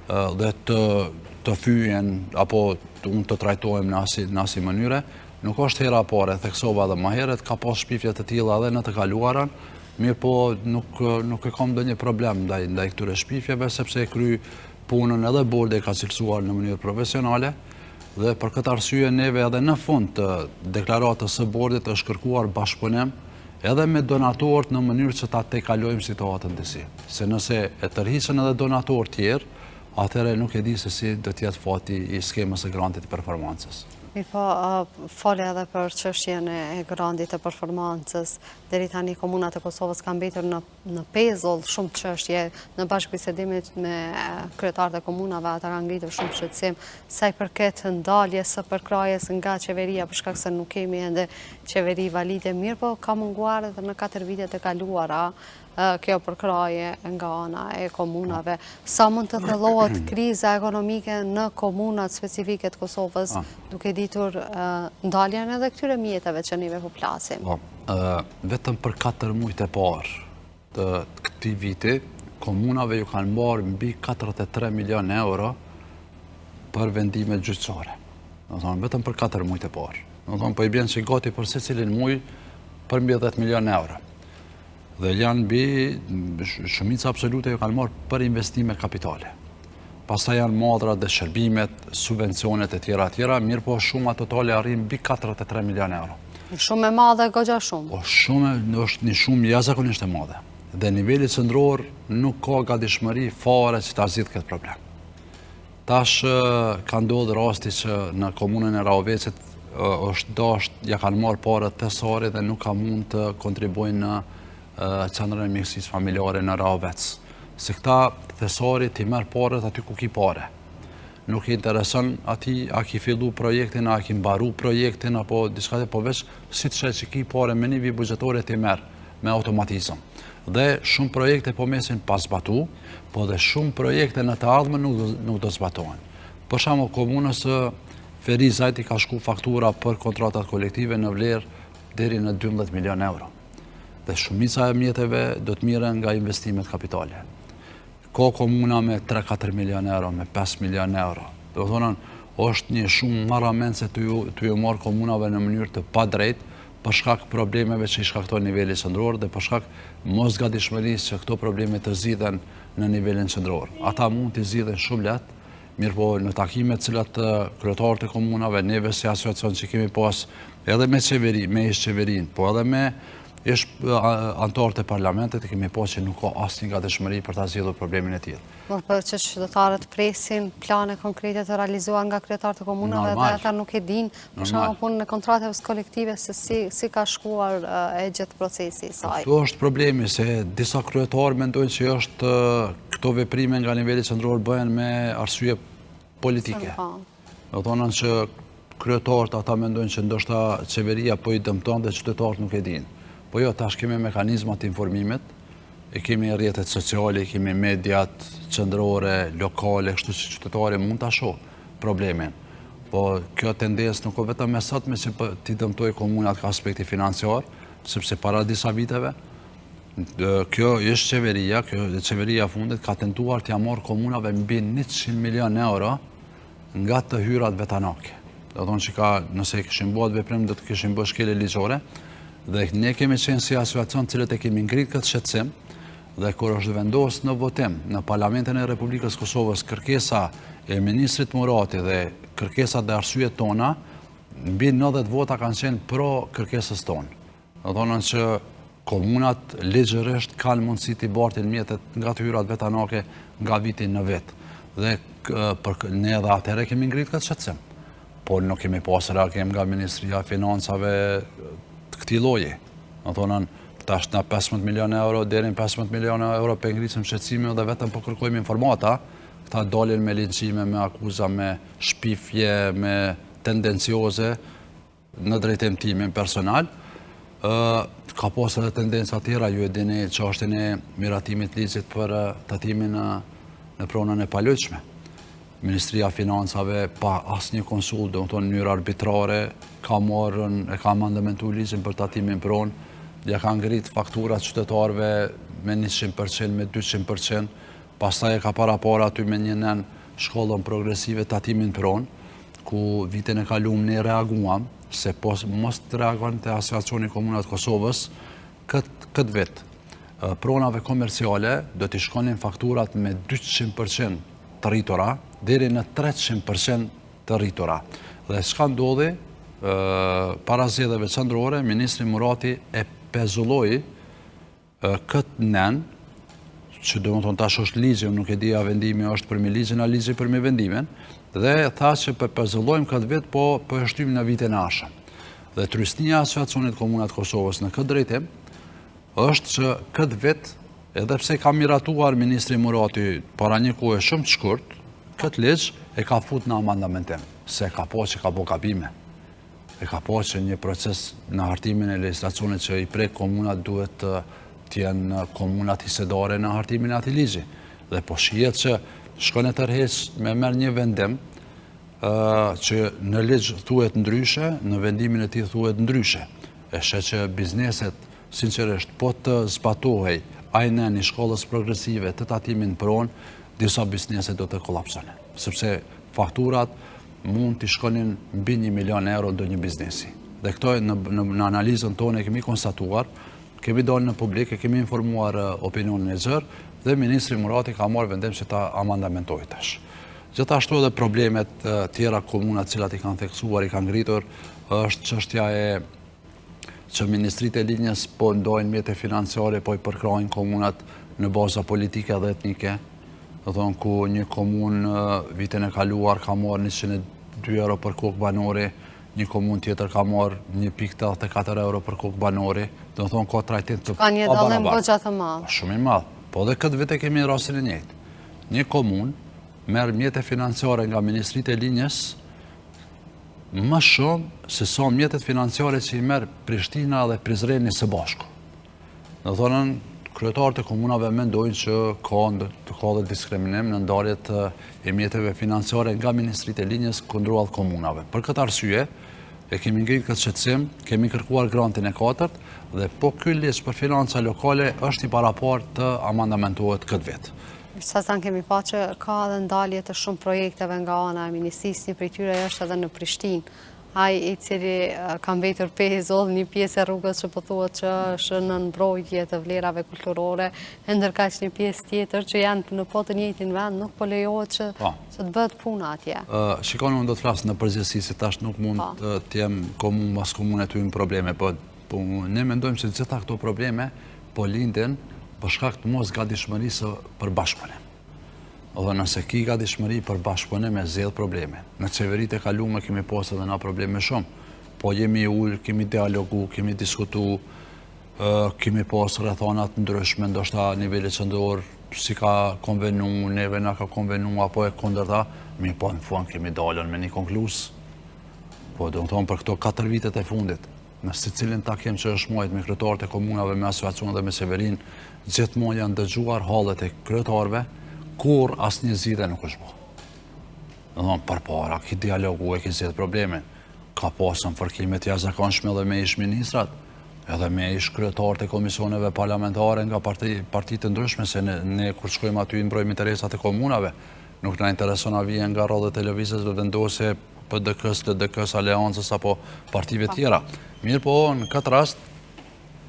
[SPEAKER 9] dhe të fyjen apo unë të trajtojmë në asnjë mënyre. Nuk është hera e parë, theksova edhe më herët, ka pas shpifje të tilla edhe në të kaluaran, mirë po nuk e kam ndonjë problem ndaj këtyre shpifjeve, sepse e kry punën edhe bordi ka cilësuar në mënyrë profesionale, dhe për këtë arsye neve edhe në fund të deklaratës së bordit është kërkuar bashkëpunim edhe me donatorët në mënyrë që ta tejkalojmë situatën të si. Se nëse e tërhiqen edhe donatorë tjerë, atëherë nuk e di se si do të jetë fati i skemës së grantit të performancës.
[SPEAKER 1] Mirë po, fole edhe për çështjen e grandit të performancës. Deri tani komunat e Kosovës kanë mbetur në pezull shumë çështje në bashkëbisedimit me kryetarët e komunave, ata kanë ngritur shumë shqetësim sa i përket ndaljes së përkrajes nga qeveria për shkak se nuk kemi ende qeveri valide. Mirë po, ka munguar edhe në 4 vitet e kaluara kjo përkraje nga ana e komunave. Sa mund të thellohet kriza ekonomike në komunat specifike të Kosovës, duke ditur ndaljen edhe këtyre mjeteve që neve po flasim?
[SPEAKER 9] Vetëm për 4 muajt e parë të këtij viti, komunave ju kanë marrë mbi 43 milion euro për vendime gjyqësore. Vetëm për 4 muajt e parë. Po i bjen që gati për secilin muaj për mbi 10 milion euro. Dhe janë shumica absolute ju kanë marrë për investime kapitale. Pastaj janë madrat dhe shërbimet, subvencionet e tjera, mirë po shuma totale arrin mbi 43 milion euro.
[SPEAKER 1] Shumë e madhe, goxha shumë?
[SPEAKER 9] Po është një shumë jashtëzakonisht e madhe. Dhe niveli qendror nuk ka gatishmëri fare që ta zgjidhë këtë problem. Tash ka ndodhur rasti që në komunën e Rahovecit është dashur ja kanë marrë parët thesare dhe nuk ka mund të kontribuojnë në qendrën e mjekësisë familjare në Ravec. Se këta thesari ti merr parët aty ku ki pare. Nuk i intereson ati a ki fillu projektin, a ki mbaru projektin, apo diçka të veç si të që ki pare me nivi buxhetore ti merr me automatizëm. Dhe shumë projekte po mesin pas zbatu, po dhe shumë projekte në të ardhmen nuk do zbatohen. Për shembull, komunës Ferizajt i ka shku faktura për kontratat kolektive në vlerë deri në 12 milion euro. Dhe shumica e mjeteve do të miren nga investimet kapitale. Ka komuna me 3-4 milion euro, me 5 milion euro. Do të thonë, është një shumë marrament se të ju marrë komunave në mënyrë të pa drejt, për shkak problemeve që i shkakton nivelli qendror dhe për shkak mosgatishmërisë që këto probleme të zgjidhen në nivelin qendror. Ata mund të zgjidhen shumë lehtë, mirë po në takimet cilat kryetarët e komunave, neve si asociacion që kemi pas edhe me qeveri, me ish qeverin, po edhe me ish antarët e parlamentit, kemi pas që nuk ka asnjë gatishmëri për ta zgjidhur problemin e tillë.
[SPEAKER 1] Por për që qytetarët presin plane konkrete të realizuar nga kryetarët e komunave dhe ata nuk e din, për shembull punën e kontratave kolektive se si ka shkuar e gjithë procesi i saj.
[SPEAKER 9] Këtu është problemi se disa kryetarë mendojnë që është këto veprime nga niveli qendror bëhen me arsye politike. Do thonë që kryetarët ata mendojnë që ndoshta qeveria po i dëmton dhe qytetarët nuk e dinë. Po jo, tash kemi mekanizmat të informimit, e kemi rrjetet sociale, kemi mediat qendrore, lokale, kështu që qytetari mund ta shohë problemin. Po kjo tendencë nuk o vetëm me sotme që t'i dëmtoj komunat ka aspekti financiar, sepse para disa viteve, kjo është qeveria fundit ka tentuar t'ja marrë komunave mbi 100 milion euro nga të hyrat vetanake. Do thonë që nëse këshim bëhet veprim, do të këshim bëhet shkelje ligjore, dhe ne kemi qenë si asociacion cilët e kemi ngrit këtë shqetësim, dhe kur është vendosur në votim në Parlamentin e Republikës Kosovës kërkesa e ministrit Murati dhe kërkesat dhe arsyet tona, mbi 90 vota kanë qenë pro kërkesës tonë. Do thonë që komunat ligjërisht kanë mundësi t'i bartin mjetet nga të hyrat vetanake nga viti në vit. Dhe ne edhe atëherë kemi ngrit këtë shqetësim. Po nuk kemi pasur reagim nga Ministria e Financave të këtij lloji. Do thonë tash na 15 milion euro, deri në 15 milion euro për ngritëm shqetësimin dhe vetëm po kërkojmë informata, këta dalin me ligjime, me akuza, me shpifje, me tendencioze në drejtim timin personal. Ka pasur edhe tendenca tjera, ju e dini çështjen e miratimit ligjit për tatimin në pronën e palojshme. Ministria e Financave pa asnjë konsult, do të thonë në mënyrë arbitrare, ka mandamentuar ligjin për tatimin pronë, ja ka ngrit fakturat qytetarëve me 100%, me 200%, pastaj e ka para aty me një nen shkollën progresive tatimin pronë, ku vitin e kaluar ne reaguam, se mos të reagon të Asociacioni Komunat Kosovës, këtë vit. Pronave komerciale do t'i shkonin fakturat me 200% të rritura, deri në 300% të rritura. Dhe çka ndodhi, para zgjedhjeve qendrore, ministri Murati e pezulloi këtë nen, që do të thonë tash është ligji, nuk e di a vendimi është për mi ligjin a ligji për mi vendimin, dhe tha që pezullojmë këtë vit, po e shtym në vitin e ardhshëm. Dhe trysnia e Asociacionit Komunat Kosovës në këtë drejtim është që këtë vit, edhe pse ka miratuar ministri Murati para një kohë shumë të shkurt, këtë ligj e ka fut në amandamentim, se ka po që ka bo gabime. E ka po që një proces në hartimin e legislacionit që i prek komunat duhet të jenë komunat hisedare në hartimin e atij ligji. Dhe po shihet që shkon e tërheq me merr një vendim që në ligj thuhet ndryshe, në vendimin e tij thuhet ndryshe. E sheh që bizneset sinqerisht po të zbatohej ai neni i shkollës progresive të tatimin pronë, disa biznese do të kollapsonin, sepse fakturat mund t'i shkonin mbi 1 milion euro do një biznesi. Dhe këto në analizën tonë e kemi konstatuar, kemi dalë në publik, e kemi informuar opinionin e gjerë, dhe ministri Murati ka marrë vendim që ta amandamentojë tash. Gjithashtu edhe problemet tjera komunat cilat i kanë theksuar, i kanë ngritur, është çështja e që ministritë e linjës po ndojnë mjete financiare, po i përkrajnë komunat në baza politike dhe etnike. Do thonë ku një komunë vitin e kaluar ka marrë 102 euro për kokë banore, një komunë tjetër ka marrë 1.84 euro për kokë banori, do të thonë ka trajtim të
[SPEAKER 1] Ka një dallim goxha të madh.
[SPEAKER 9] Shumë i madh. Po dhe këtë vit e kemi në rastin e njëjtë. Një komunë merr mjete financiare nga Ministritë e Linjës më shumë se sa mjetet financiare që i merr Prishtina dhe Prizreni së bashku. Do të thonë kryetarët e komunave mendojnë që ka dhe diskriminim në ndarjet e mjeteve financiare nga Ministritë e Linjës kundrejt komunave. Për këtë arsye, e kemi ngritur këtë shqetësim, kemi kërkuar grantin e 4 dhe po ky ligj për financa lokale është një paraport të amandamentohet këtë vit.
[SPEAKER 1] Sa kemi pa që ka edhe ndalje të shumë projekteve nga ana e ministrisë, një prej tyre është edhe në Prishtinë. Ai i cili ka mbetur pe zodh një pjesë e rrugës që po thuhet që është në mbrojtje të vlerave kulturore, ndërkaq një pjesë tjetër që janë në po të njëjtin vend nuk po lejohet që të bëhet puna atje.
[SPEAKER 9] Shikoni, unë do të flas në përgjithësi se tash nuk mund të jem komunë mas komune të hyjnë probleme, po ne mendojmë se gjitha këto probleme po lindin për shkak të mos gatishmërisë për bashkëpunim. Dhe nëse ki gatishmëri për bashkëpunim e zgjedh probleme. Në qeveritë e kaluara kemi pasur edhe na probleme shumë, po jemi ullë, kemi dialogu, kemi diskutu, kemi pasur rrethana të ndryshme, ndoshta niveli qendror si ka konvenu, neve na ka konvenu apo e kundërta, mirë po në fund kemi dalën me një konkluz. Po do të thonë për këto 4 vitet e fundit, në secilin takim që është marrë me kryetarët e komunave, me asociacionet dhe me Severin, gjithmonë janë dëgjuar hallet e kryetarëve, kur asnjë zgjidhje nuk është bërë. Do të thonë përpara ki dialogu e ki zgjedh problemin. Ka pasur fërkime të jashtëzakonshme edhe me ish ministrat, edhe me ish kryetarët e komisioneve parlamentare nga parti të ndryshme, se ne kur shkojmë aty mbrojmë interesat e komunave, nuk na intereson avije nga rrodhët e lëvizjes vendose PDK-s, LDK-s, Aleancës apo partive tjera. Mirë po, në këtë rast,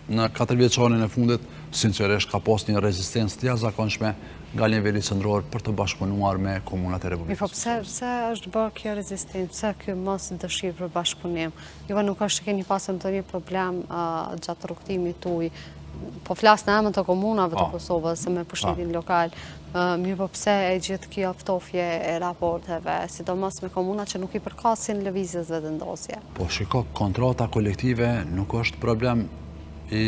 [SPEAKER 9] në 4 vjeçarin e fundit, sinqerisht ka pas një rezistencë të jashtëzakonshme nga niveli qendror për të bashkëpunuar me komunat e Republikës.
[SPEAKER 1] Po pse është bërë kjo rezistencë, pse ky mos dëshirë për bashkëpunim? Jo, nuk është që keni pasur ndonjë problem gjatë rrugtimit tuaj. Po flas në emër të komunave të Kosovës me pushtetin lokal. Mirë po pse e gjithë kjo ftofje e raporteve, sidomos me komunat që nuk i përkasin lëvizjes vendosje? Po
[SPEAKER 9] shiko, kontrata kolektive nuk është problem i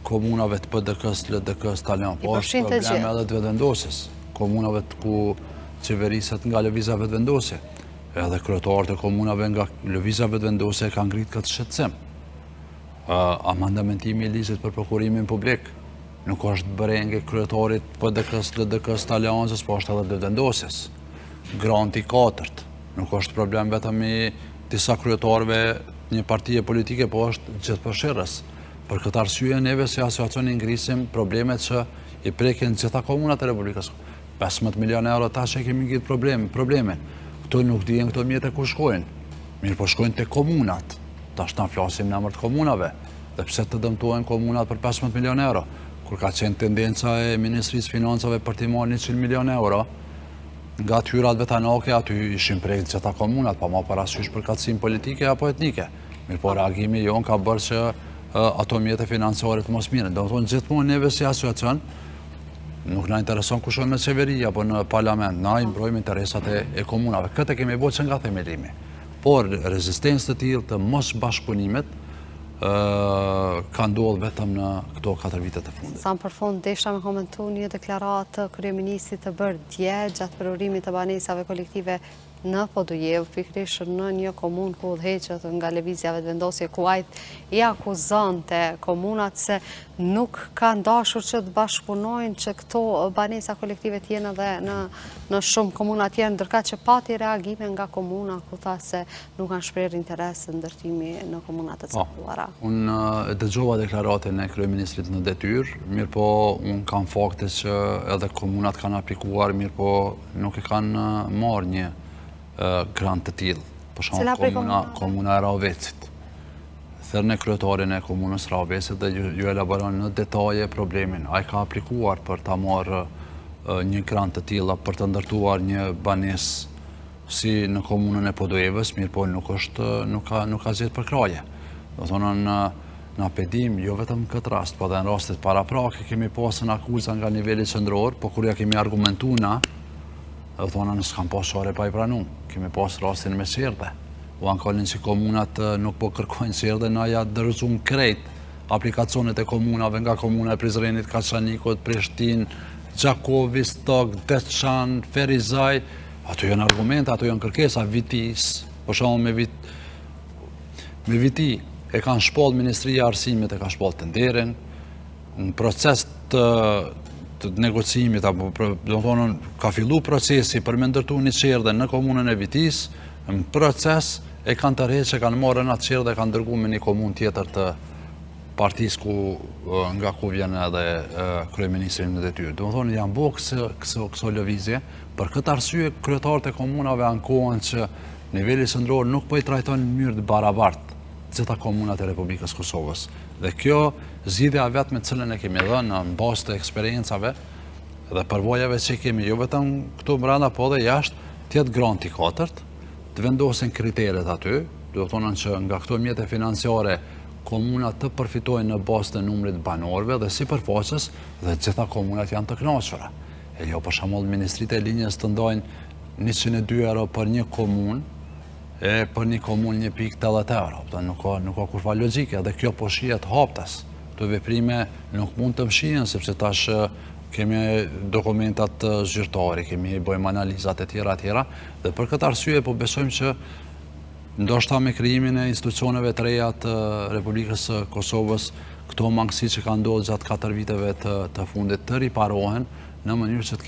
[SPEAKER 9] komunave të PDK-s, LDK-s, Talian, po është problem edhe të vetëvendosjes. Komunave ku qeveriset nga lëvizja vetëvendosje, edhe kryetarët e komunave nga lëvizja vetëvendosje kanë ngritë këtë shqetësim. Amandamentimi i ligjit për prokurimin publik nuk është bërenge kryetarit PDK-s, LDK-s, Taliancës, po është edhe vetëvendosjes. Granti 4 nuk është problem vetëm i disa kryetarëve një partije politike, po është gjithëpërfshirës. Për këtë arsye, neve si asociacioni ngrisim problemet që i prekin gjitha komunat e Republikës. 15 milion euro tash e kemi ngritur problemin. Këto nuk dijen këto mjete ku shkojnë. Mirë po shkojnë te komunat. Tash ta flasim në emër të komunave. Dhe pse të dëmtohen komunat për 15 milion euro? Kur ka qenë tendenca e Ministrisë Financave për t'i marrë 100 milion euro, nga tyrat vetanake aty ishin prek gjitha komunat, pa ma parasysh për katësim politike apo etnike. Mirë po reagimi jonë ka bërë që ato mjete financiare të mos mirën. Do të thonë gjithmonë neve si asociacion, nuk na intereson kush është në qeveri apo në parlament, na i mbrojmë interesat e komunave. Këtë kemi bërë që nga themelimi. Por rezistencë të tillë të mos bashkëpunimit ka ndodhur vetëm në këto 4 vitet e fundit.
[SPEAKER 1] Sa për fund desha me komentu një deklaratë të kryeministrit të bërë dje gjatë përhurimit të banesave kolektive në Podujev, pikërisht në një komunë ku udhëheqet nga lëvizja vetëvendosje, ku ai i akuzonte komunat se nuk kanë dashur që të bashkëpunojnë, që këto banesa kolektive të jenë edhe në shumë komuna tjerë, ndërkaq që pati reagime nga komuna ku tha se nuk kanë shprehur interes në ndërtimi në komunat të caktuara.
[SPEAKER 9] Unë dëgjova deklaratën e kryeministrit në detyrë, mirë po unë kam fakte që edhe komunat kanë aplikuar, mirë po nuk e kanë marrë një grant të tillë. Për shembull, komuna e Ravecit. Thërnë kryetarin e komunës Ravecit dhe ju elaboron në detaje problemin. Ai ka aplikuar për ta marrë një grant të tillë për të ndërtuar një banesë si në komunën e Podujevës, mirë po nuk ka zgjedhur për kraje. Do thonë në pedim, jo vetëm në këtë rast, po edhe në rastet paraprake kemi pasur akuza nga niveli qendror, po kur ja kemi argumentuar na, dhe thonë nësë kam pas share pa i pranu, kemi pas rastin me Sirte. u ankonin që komunat nuk po kërkojnë qërë dhe na ja dërëzum krejt aplikacionet e komunave nga komuna e Prizrenit, Kaçanikut, Prishtinë, Gjakovi, Stok, Deçan, Ferizaj, ato janë argumente, ato janë kërkesa vitis, për shembull me viti e kanë shpall Ministria e Arsimit, e ka shpall tenderin, në proces të negocimit, apo do të thonë ka fillu procesi për me ndërtu një qerdhe në komunën e Vitis, në proces e kanë të rejtë që kanë marrë në atë qerdhe e kanë dërgu me një komunë tjetër të partisë nga ku vjen edhe kryeministri në detyrë. Do të thonë janë bërë këso lëvizje, për këtë arsye kryetarët e komunave ankohen që niveli qendror nuk po i trajton në mënyrë të barabartë gjitha komunat e Republikës Kosovës. Dhe kjo zgjidhja vetë me cilën e kemi dhënë në bazë të eksperiencave dhe përvojave që kemi jo vetëm këtu brenda, po dhe jashtë, tjetë granti 4, të vendosen kriteret aty, do të thonë që nga këto mjete financiare komunat të përfitojnë në bazë të numrit banorëve dhe sipërfaqës dhe gjitha komunat janë të kënaqura. E jo për shembull ministritë e linjës të ndajnë 102 euro për një komunë, e për një komunë 1.80 euro. Nuk ka kurfa logjike dhe kjo po shihet haptas. Këto veprime nuk mund të mshihen sepse tash kemi dokumentat zyrtare, bëjmë analizat e tjera dhe për këtë arsye po besojmë që ndoshta me krijimin e institucioneve të reja të Republikës së Kosovës, këto mangësi që kanë ndodhur gjatë 4 viteve të fundit të riparohen në mënyrë që të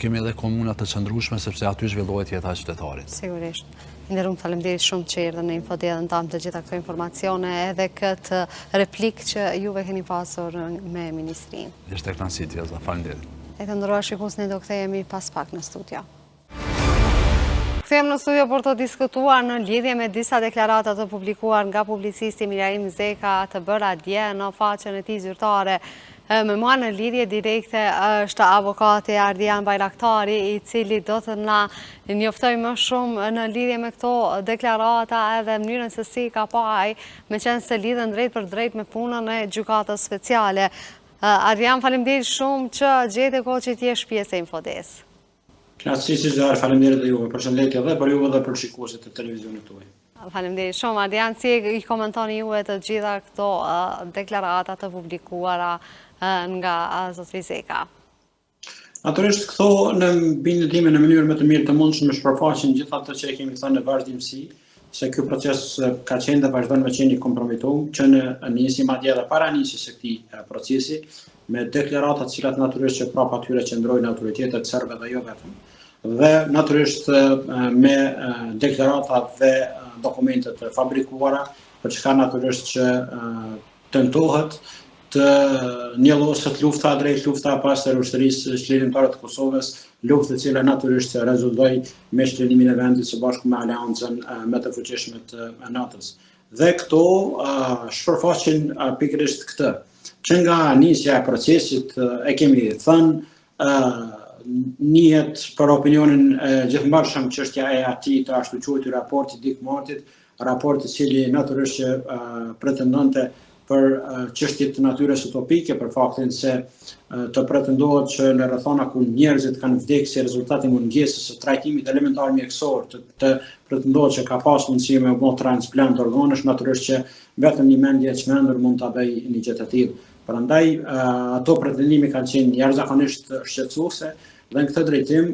[SPEAKER 9] kemi edhe komunat të qëndrueshme sepse aty zhvillohet jeta e qytetarit.
[SPEAKER 1] Sigurisht. Nderuam, faleminderit shumë që erdhën në infodelen tamë të gjitha këto informacione edhe këtë replik që juve keni pasur me ministrinë.
[SPEAKER 9] Ishte kënaqësi Tjeza, faleminderit.
[SPEAKER 1] E të nderuar shikues, ne do kthehemi pas pak në studio. Kthehem në studio për të diskutuar në lidhje me disa deklarata të publikuar nga publicisti Miraim Zeka të bëra dje në faqen e tij zyrtare. Me mua në lidhje direkte është avokati Ardian Bajraktari, i cili do të na njoftoj më shumë në lidhje me këto deklarata edhe mënyrën se si ka pa ai, me qenë se lidhen drejt për drejt me punën e gjykatës speciale. Ardian, faleminderit shumë që gjete kohë që t'jesh pjesë e Infodes.
[SPEAKER 10] Kënaqësi si çdo herë, faleminderit dhe juve. Përshëndetje edhe për juve dhe për shikuesit e televizionit tuaj.
[SPEAKER 1] Faleminderit shumë. Ardian, si i komentoni juve të gjitha këto deklarata të publikuara nga zotri Zeka?
[SPEAKER 10] Natyrisht këto në bindjen time në mënyrë më të mirë të mundshme shpërfaqin gjithë ato që kemi thënë në vazhdimsi, se ky proces ka qenë dhe vazhdon të qenë i kompromituar, që në nisi madje edhe para nisjes së këtij procesi, me deklarata të cilat natyrisht që prapa atyre qëndrojnë autoritetet serbe dhe jo vetëm. Dhe natyrisht me deklarata dhe dokumentet fabrikuara, për çka natyrisht që tentohet të njëlloset lufta drejt lufta pas ushtrisë çlirimtare të Kosovës, luftë e cila natyrisht rezultoi me shtelimin e vendit së bashku me aleancën më të fuqishme të NATO-s. Dhe këto shpërfaqin pikërisht këtë, që nga nisja e procesit e kemi thënë, njihet për opinionin gjithëmbashëm çështja e atij të ashtu quajtur raporti Dick Martit, raport i cili natyrisht që pretendonte për çështje të natyrës utopike, për faktin se të pretendohet që në rrethana ku njerëzit kanë vdekur si rezultat i mungesës së trajtimit elementar mjekësor, të pretendohet që ka pas mundësi me bë transplant organesh, natyrisht që vetëm një mendje e çmendur mund ta bëjë një gjë të tillë. Prandaj ato pretendime kanë qenë jashtëzakonisht shqetësuese dhe në këtë drejtim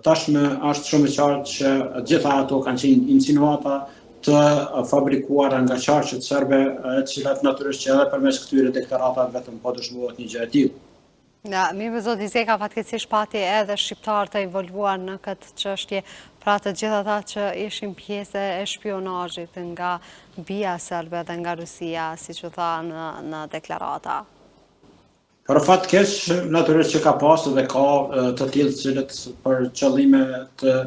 [SPEAKER 10] tashmë është shumë e qartë që gjitha ato kanë qenë insinuata të fabrikuara nga qarqet serbe, e cilat natyrisht që edhe përmes këtyre deklaratave vetëm po dëshmohet një gjë e tillë.
[SPEAKER 1] Mirë, zoti Zeka, fatkeqësisht pati edhe shqiptar të involvuar në këtë çështje, pra të gjithë ata që ishin pjesë e shpionazhit nga bija serbe dhe nga Rusia, siç u tha në deklarata.
[SPEAKER 10] Për fat keq, natyrisht që ka pasur dhe ka të tillë cilët për qëllime të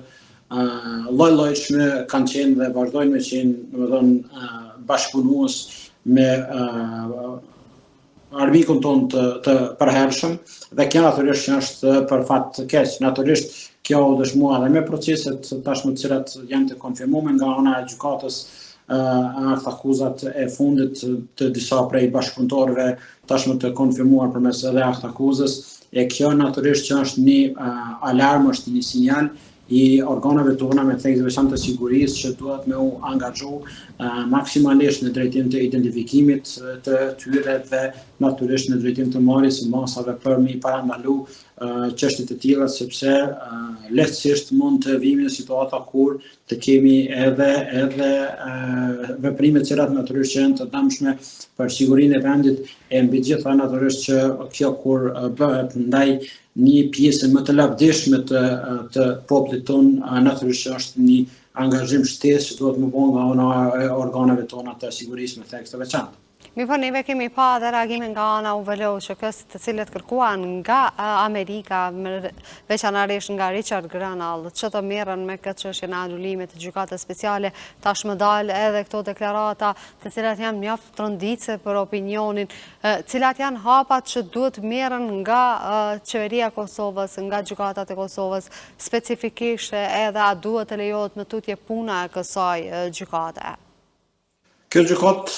[SPEAKER 10] lloj-llojshme kanë qenë dhe vazhdojnë me qenë, domethënë, bashkëpunues me armikun tonë të përhershëm, dhe kjo natyrisht është për fat të keq. Natyrisht kjo u dëshmua edhe me proceset tashmë të cilat janë të konfirmuar nga ana e gjykatës, akt akuzat e fundit të disa prej bashkëpunëtorëve tashmë të konfirmuar përmes edhe akt akuzës, e kjo natyrisht që është një alarm, është një sinjal i organeve tona me thekë veçantë të sigurisë që duhet me u angazhu maksimalisht në drejtim të identifikimit të tyre dhe natyrisht në drejtim të marrjes së masave për mi parandalu çështje të tilla, sepse lehtësisht mund të vijmë në situata kur të kemi edhe veprime të cilat natyrisht janë të dëmshme për sigurinë e vendit e mbi gjitha natyrisht që kjo kur bëhet ndaj një pjesë më të lavdishme të popullit ton, natyrisht është një angazhim shtesë që duhet më bënë nga ana e organeve tona të sigurisë me thekë të veçantë.
[SPEAKER 1] Po neve kemi pa dhe reagime nga ana UVL-ës të cilët kërkuan nga Amerika, veçanërisht nga Richard Grenell, që të merren me këtë çështje në anulimet të gjykatës speciale, tashmë dalë edhe këto deklarata të cilat janë mjaft tronditse për opinionin, cilat janë hapat që duhet merren nga qeveria e Kosovës, nga gjykatat e Kosovës, specifikisht edhe a duhet të lejohet në tutje puna e kësaj gjykate.
[SPEAKER 10] Kjo gjykat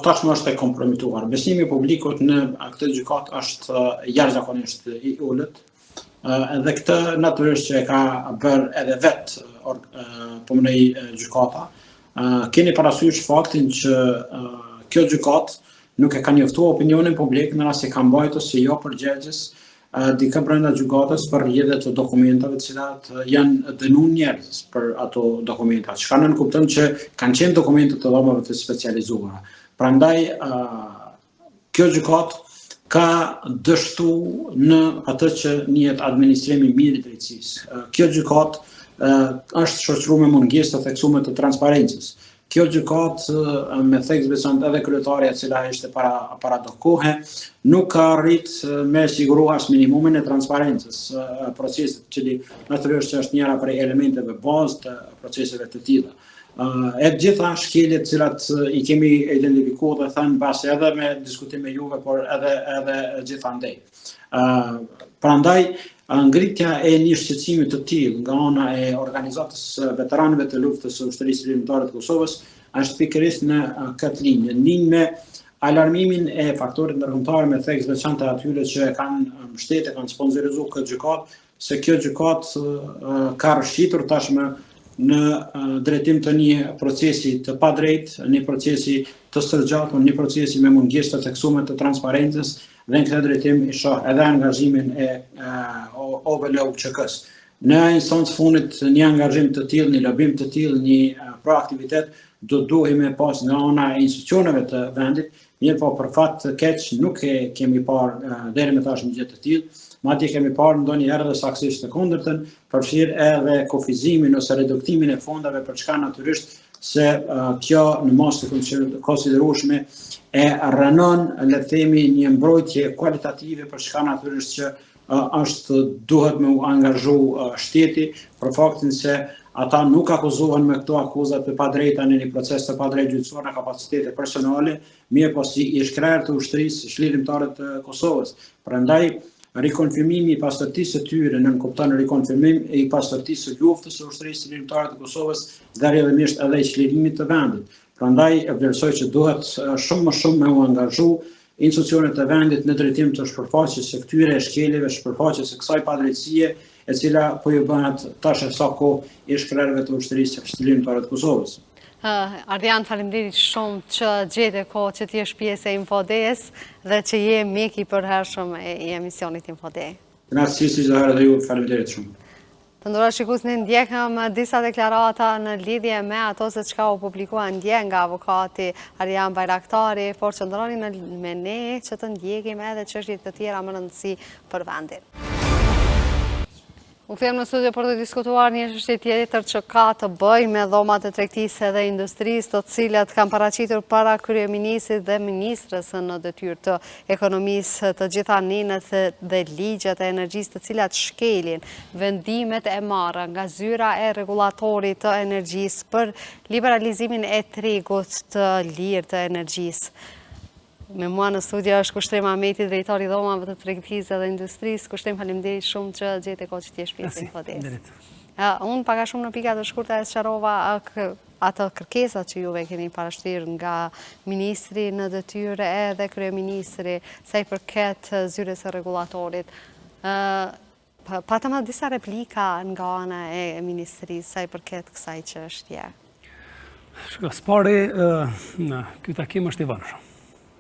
[SPEAKER 10] tashmë është e kompromituar. Besimi i publikut në këtë gjykat është jashtëzakonisht i ulët. Edhe këtë natyrisht që e ka bërë edhe vetë gjykata. Keni parasysh faktin që kjo gjykat nuk e ka njoftuar opinionin publik në rast se ka mbajtur si jo përgjegjës dikë brenda gjykatës për rrjedhje të dokumentave të cilat janë dënuar njerëz për ato dokumenta. Çka nën kupton që kanë qenë dokumente të dhomave të specializuara. Prandaj kjo gjykat ka dështu në atë që njihet administrimi mirë i drejtësisë. Kjo gjykat është shoqëruar me mungesë të theksuar të transparencës. Kjo gjykat me thekë veçantë edhe kryetaria e cila ishte para do kohe nuk ka arrit me siguru as minimumin e transparencës procesit, cili natyrisht që është njëra prej elementeve bazë të proceseve të tilla. E gjitha shkeljet cilat i kemi identifikuar dhe thënë bashkë edhe me diskutim me juve, por edhe gjithandej. Prandaj ngritja e një shqetësimi të tillë nga ana e organizatës veteranëve të luftës së ushtrisë lirimtare të Kosovës është pikërisht në këtë linjë me alarmimin e faktorit ndërkombëtar me thekë veçantë atyre që kanë mbështetë, kanë sponsorizuar këtë gjykat, se kjo gjykat ka rrshitur tashmë në drejtim të një procesi të padrejtë, një procesi të sërgjatur, një procesi me mungesë të theksuar të transparencës, dhe në këtë drejtim i shoh edhe angazhimin e OVL-ës. Në instancë fundit një angazhim të tillë, një lobim të tillë, një proaktivitet do duhej me pas nga ana e institucioneve të vendit, mirë po për fat të keq nuk e kemi parë deri më tashmë gjë të tillë. Madje kemi parë ndonjëherë edhe saktësisht të kundërtën, përfshirë edhe kufizimin ose reduktimin e fondave për çka natyrisht se kjo në mos të konsiderueshme e rënon, le të themi, një mbrojtje kualitative për çka natyrisht që është duhet me u angazhu shteti për faktin se ata nuk akuzohen me këto akuzat të padrejta në një proces të padrejtë gjyqësor në kapacitete personale, mirë po si i shkrerë të ushtrisë lirimtare të Kosovës. Prandaj rikonfirmimi i pastërtisë së tyre në kupton rikonfirmim i pastërtisë së luftës së ushtrisë lirimtare të Kosovës dhe rrjedhimisht edhe i çlirimit të vendit. Prandaj e vlerësoj që duhet shumë më shumë me u angazhu institucionet e vendit në drejtim të shpërfaqjes së këtyre shkeljeve, shpërfaqjes së kësaj padrejtësie e cila po ju bëhet tash sa kohë i shkrerëve të ushtrisë lirimtare të Kosovës.
[SPEAKER 1] Ardian, faleminderit shumë që gjete kohë që t'jesh pjesë e Infodejës dhe që je mjek i përhershëm i emisionit Infodej.
[SPEAKER 10] Kënaqësi çdo herë dhe ju faleminderit shumë.
[SPEAKER 1] Të nderuar shikues, ne ndjekëm disa deklarata në lidhje me ato se çka u publikuan dje nga avokati Ardian Bajraktari, por qëndroni me ne që të ndjekim edhe çështje të tjera më rëndësi për vendin. U kthem në studio për të diskutuar një çështje tjetër që ka të bëjë me dhomat e tregtisë dhe industrisë, të cilat kanë paraqitur para kryeministrit dhe ministrës në detyrë të ekonomisë të gjitha ninet dhe ligjet e energjisë të cilat shkelin vendimet e marra nga zyra e rregullatorit të energjisë për liberalizimin e tregut të lirë të energjisë. Me mua në studio është Kushtrim Ahmeti, drejtori i dhomave të tregtisë dhe industrisë. Kushtrim, faleminderit shumë që gjete kohë që t'jesh pjesë e Infodejës. Unë paka shumë në pika të shkurta e sqarova ato kërkesat që juve keni parashtirë nga ministri në detyrë edhe kryeministri sa i përket zyrës së rregullatorit. patëm edhe disa replika nga ana e Ministrisë sa i përket kësaj çështje.
[SPEAKER 11] Spari, ky takim është i vënshëm.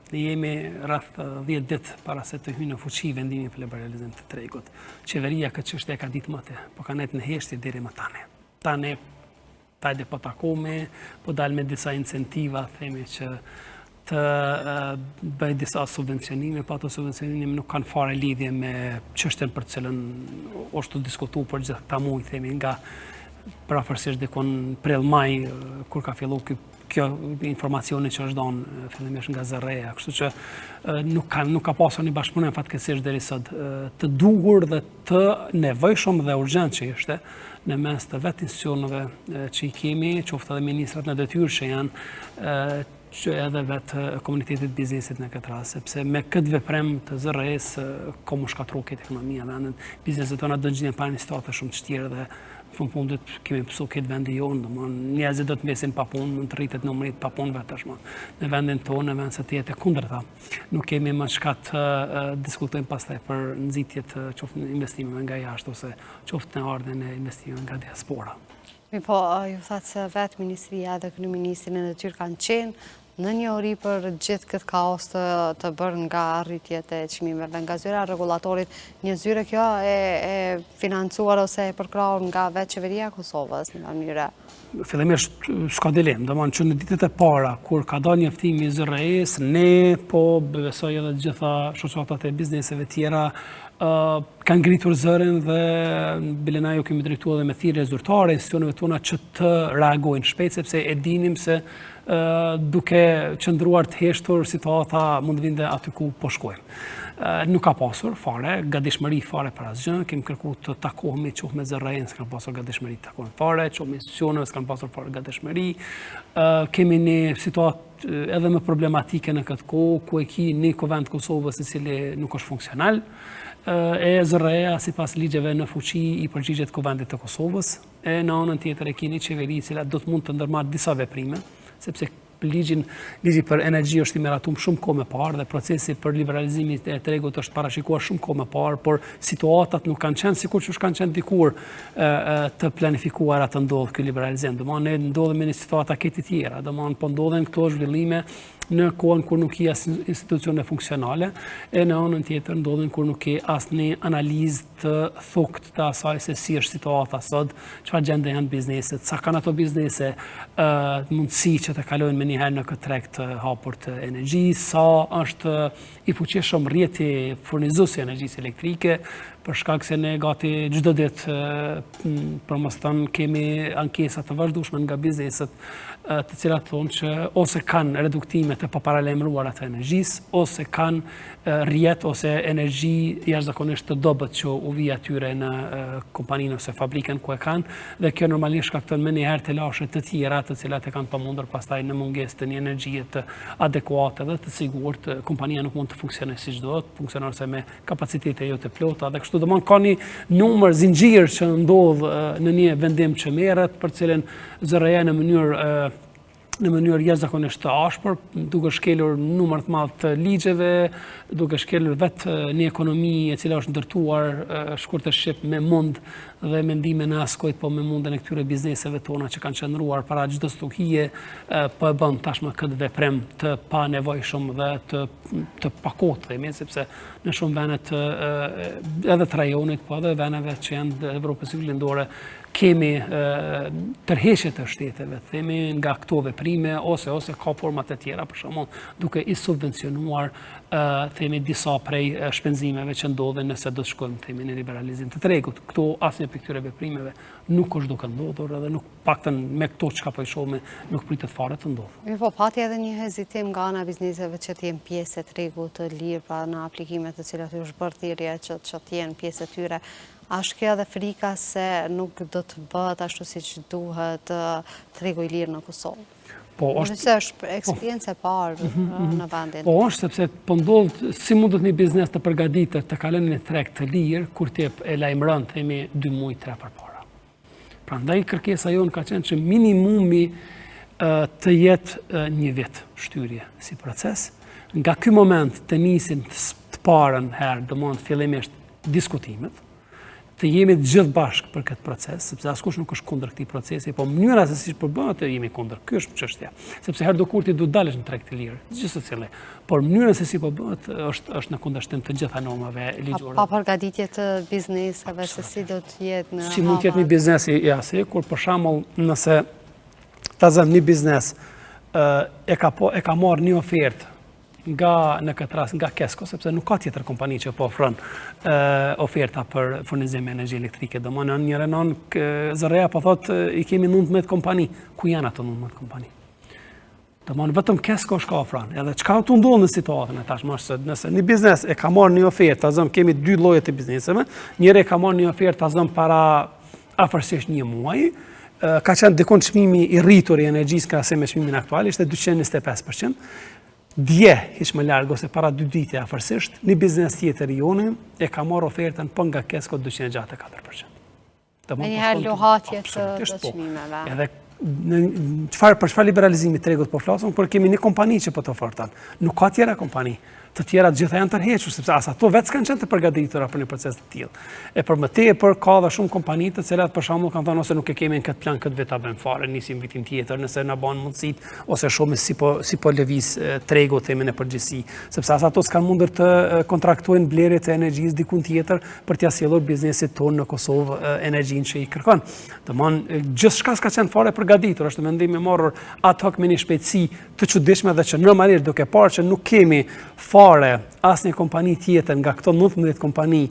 [SPEAKER 11] Ne jemi rreth 10 ditë para se të hyjë në fuqi vendimi për liberalizim të tregut. Qeveria këtë çështje ka ditë më të, po ka nejtë në heshtje deri më tani. Tani, tajde po takome, po dalë me disa incentiva, themi që të bëj disa subvencionime, pa ato subvencionime nuk kanë fare lidhje me çështjen për cilën është të diskutu për gjithë këta muaj, themi nga parafërsisht dikon prill maj, kur ka fillu kjo informacioni që është donë fillimisht nga Zërreja, kështu që nuk ka pasur një bashkëpunim fatkeqësisht deri sot të duhur dhe të nevojshëm dhe urgjent që ishte në mes të vetë institucioneve që i kemi, qoftë edhe ministrat në detyrë që janë që edhe vetë komunitetit biznesit në këtë rast, sepse me këtë veprem të Zërrejës komu shkatru këtë ekonomia vendin, bizneset tona do gjinin pa një situatë shumë të shtjerë dhe në fundit kemi pësu këtë vendi jonë, njerëzit do të mesin pa punë, mund të rritet numrit pa punëve tashmë. Në vendin tonë, në vend se të jetë kundërta. Nuk kemi më çka të diskutojmë pastaj për nxitjet qoftë në investimeve nga jashtë ose qoftë në ardhen e investimeve nga diaspora.
[SPEAKER 1] Po, ju thatë se vetë Ministria dhe Kryeministri në detyrë kanë qenë në një ori për gjithë këtë kaos të bërë nga arritjet e çmimeve, nga zyra e regulatorit, një zyre kjo e financuar ose e përkrahur nga vetë qeveria e Kosovës në mënyrë.
[SPEAKER 11] Fillimisht s'ka dilemë, domethënë që në ditët e para kur ka dalë njoftimi i Zërrejës, ne po besoj edhe të gjitha shoqatat e bizneseve tjera kanë ngritur zërin dhe bile na ju kemi drejtuar edhe me thirrje zyrtare institucioneve tona që të reagojnë shpejt sepse e dinim se duke qëndruar të heshtur situata mund të vinte aty ku po shkojmë. Nuk ka pasur fare, gatishmëri fare për asgjë, kemi kërkuar të takohemi qoftë me Zërrejën, s'kan pasur gatishmëri të takohemi fare, qoftë me institucioneve s'kan pasur fare gatishmëri. Kemi një situatë edhe më problematike në këtë kohë, ku e ki një kuvend Kosovës i cili nuk është funksional, e Zërreja sipas ligjeve në fuqi i përgjigjet kuvendit të Kosovës, e në anën tjetër e ki një qeveri cila do të mund të ndërmarrë disa veprime, sepse ligji për energji është i miratum shumë kohë më parë dhe procesi për liberalizimin e tregut është parashikuar shumë kohë më parë, por situatat nuk kanë qenë sikur që kanë qenë dikur të planifikuara të ndodhë ky liberalizim. Ne ndodhemi në situata këtij tjera, po ndodhen këto zhvillime në kohën kur nuk i asnjë institucione funksionale, e në anën tjetër ndodhen kur nuk i asnjë analizë të thukt të asaj se si është situata sot, çfarë gjendje janë bizneset, sa kanë ato biznese mundësi që të kalojnë me njëherë në këtë treg të hapur të energjisë, sa është i fuqishëm rrjeti furnizuesi i energjisë elektrike, për shkak se ne gati çdo ditë për mos thënë kemi ankesa të vazhdueshme nga bizneset të cilat thonë që ose kanë reduktime të paparalajmëruara të energjisë, ose kanë rrjet ose energji jashtëzakonisht të dobët që u vi atyre në kompaninë ose fabrikën ku e kanë, dhe kjo normalisht shkakton më njëherë të lashe të tjera të cilat e kanë pamundur pastaj në mungesë të një energjie të adekuate dhe të sigurt, kompania nuk mund të funksionojë siç duhet, funksionon se me kapacitete jo të plota dhe kështu domon ka një numër zinxhir që ndodh në një vendim që merret për cilën Zërreja në mënyrë jashtëzakonisht të ashpër, duke shkelur numër të madh të ligjeve, duke shkelur vetë një ekonomi e cila është ndërtuar shkurt e shqip me mund dhe mendime në askojt, po me mundën e këtyre bizneseve tona që kanë qëndruar para çdo stuhie, po e bën tashmë këtë veprem të panevojshëm dhe të pakotë, themi, sepse në shumë vende edhe të rajonit, po edhe vendeve që janë të Evropës Juglindore, kemi tërheqje të shteteve, themi nga këto veprime ose ka format e tjera, për shembull, duke i subvencionuar themi disa prej shpenzimeve që ndodhen nëse do të shkojmë themi në liberalizim të tregut. Këto asnjë prej këtyre veprimeve nuk është duke ndodhur dhe nuk paktën me këto çka po i shohim nuk pritet fare të ndodhë.
[SPEAKER 1] Po pati edhe një hezitim nga ana bizneseve që të jenë pjesë e tregut të lirë, pra në aplikimet të cilat u është bërë thirrje që të jenë pjesë e tyre. A është kjo edhe frika se nuk do të bëhet ashtu siç duhet tregu i lirë në Kosovë?
[SPEAKER 11] Po
[SPEAKER 1] është eksperiencë e parë në vendin.
[SPEAKER 11] Po është sepse po ndodh si mundet një biznes të përgatitur të kalojë në treg të lirë kur ti e lajmëron themi 2 muaj 3 përpara. Prandaj kërkesa jonë ka qenë që minimumi të jetë 1 vit shtyrje si proces. Nga ky moment të nisin të parën herë, domethënë fillimisht diskutimet. të jemi të gjithë bashkë për këtë proces, sepse askush nuk është kundër këtij procesi, po mënyra se si përbëhet të jemi kundër. Ky është çështja. Sepse herë do kur ti duhet dalësh në treg të lirë, gjithë secili. Por mënyra se si përbëhet është në kundërshtim të gjitha normave ligjore.
[SPEAKER 1] Pa përgatitje të bizneseve se si do të jetë në
[SPEAKER 11] si mund të jetë një biznes i asi, kur për shembull nëse ta zëm një biznes e ka marrë një ofertë në këtë rast nga Kesko, sepse nuk ka tjetër kompani që po ofron oferta për furnizim me energji elektrike. Domethënë në një renon Zërreja po thotë i kemi 19 kompani. Ku janë ato 19 kompani? Domethënë vetëm Kesko shka ofron. Edhe çka u ndodh në situatën e tashmë është se nëse një biznes e ka marrë një ofertë, ta zëm kemi dy lloje të bizneseve, njëri ka marrë një ofertë ta zëm para afërsisht një muaji, ka qenë dikon çmimi i rritur i energjisë krahasim me çmimin aktual, ishte 225%. Dje, hiç më larg ose para 2 ditë afërsisht, një biznes tjetër i joni e ka marrë ofertën po nga Kesko 264%.
[SPEAKER 1] Me njëherë lohatje të çmimeve.
[SPEAKER 11] Edhe për çfarë liberalizimi tregut po flasim, por kemi një kompani që po të oferton. Nuk ka tjera kompani. Të tjera të gjitha janë tërhequr, sepse as ato vetë s'kanë qenë të përgatitura për një proces të tillë. E për më tepër ka dhe shumë kompani të cilat për shembull kanë thënë ose nuk e kemi në këtë plan këtë vit ta bëjmë fare, nisim vitin tjetër nëse na bën mundësitë ose shohim si po lëviz tregu themin e përgjithësi, sepse as ato s'kanë mundur të kontraktojnë blerjet e energjisë diku tjetër për t'ia sjellur biznesit tonë në Kosovë energjinë që i kërkon. Domthonë gjithçka s'ka qenë fare përgatitur, është mendim i marrur ad hoc me një shpejtësi të çuditshme dhe që normalisht duke parë që nuk kemi fare asnjë kompani tjetër nga këto 19 kompani,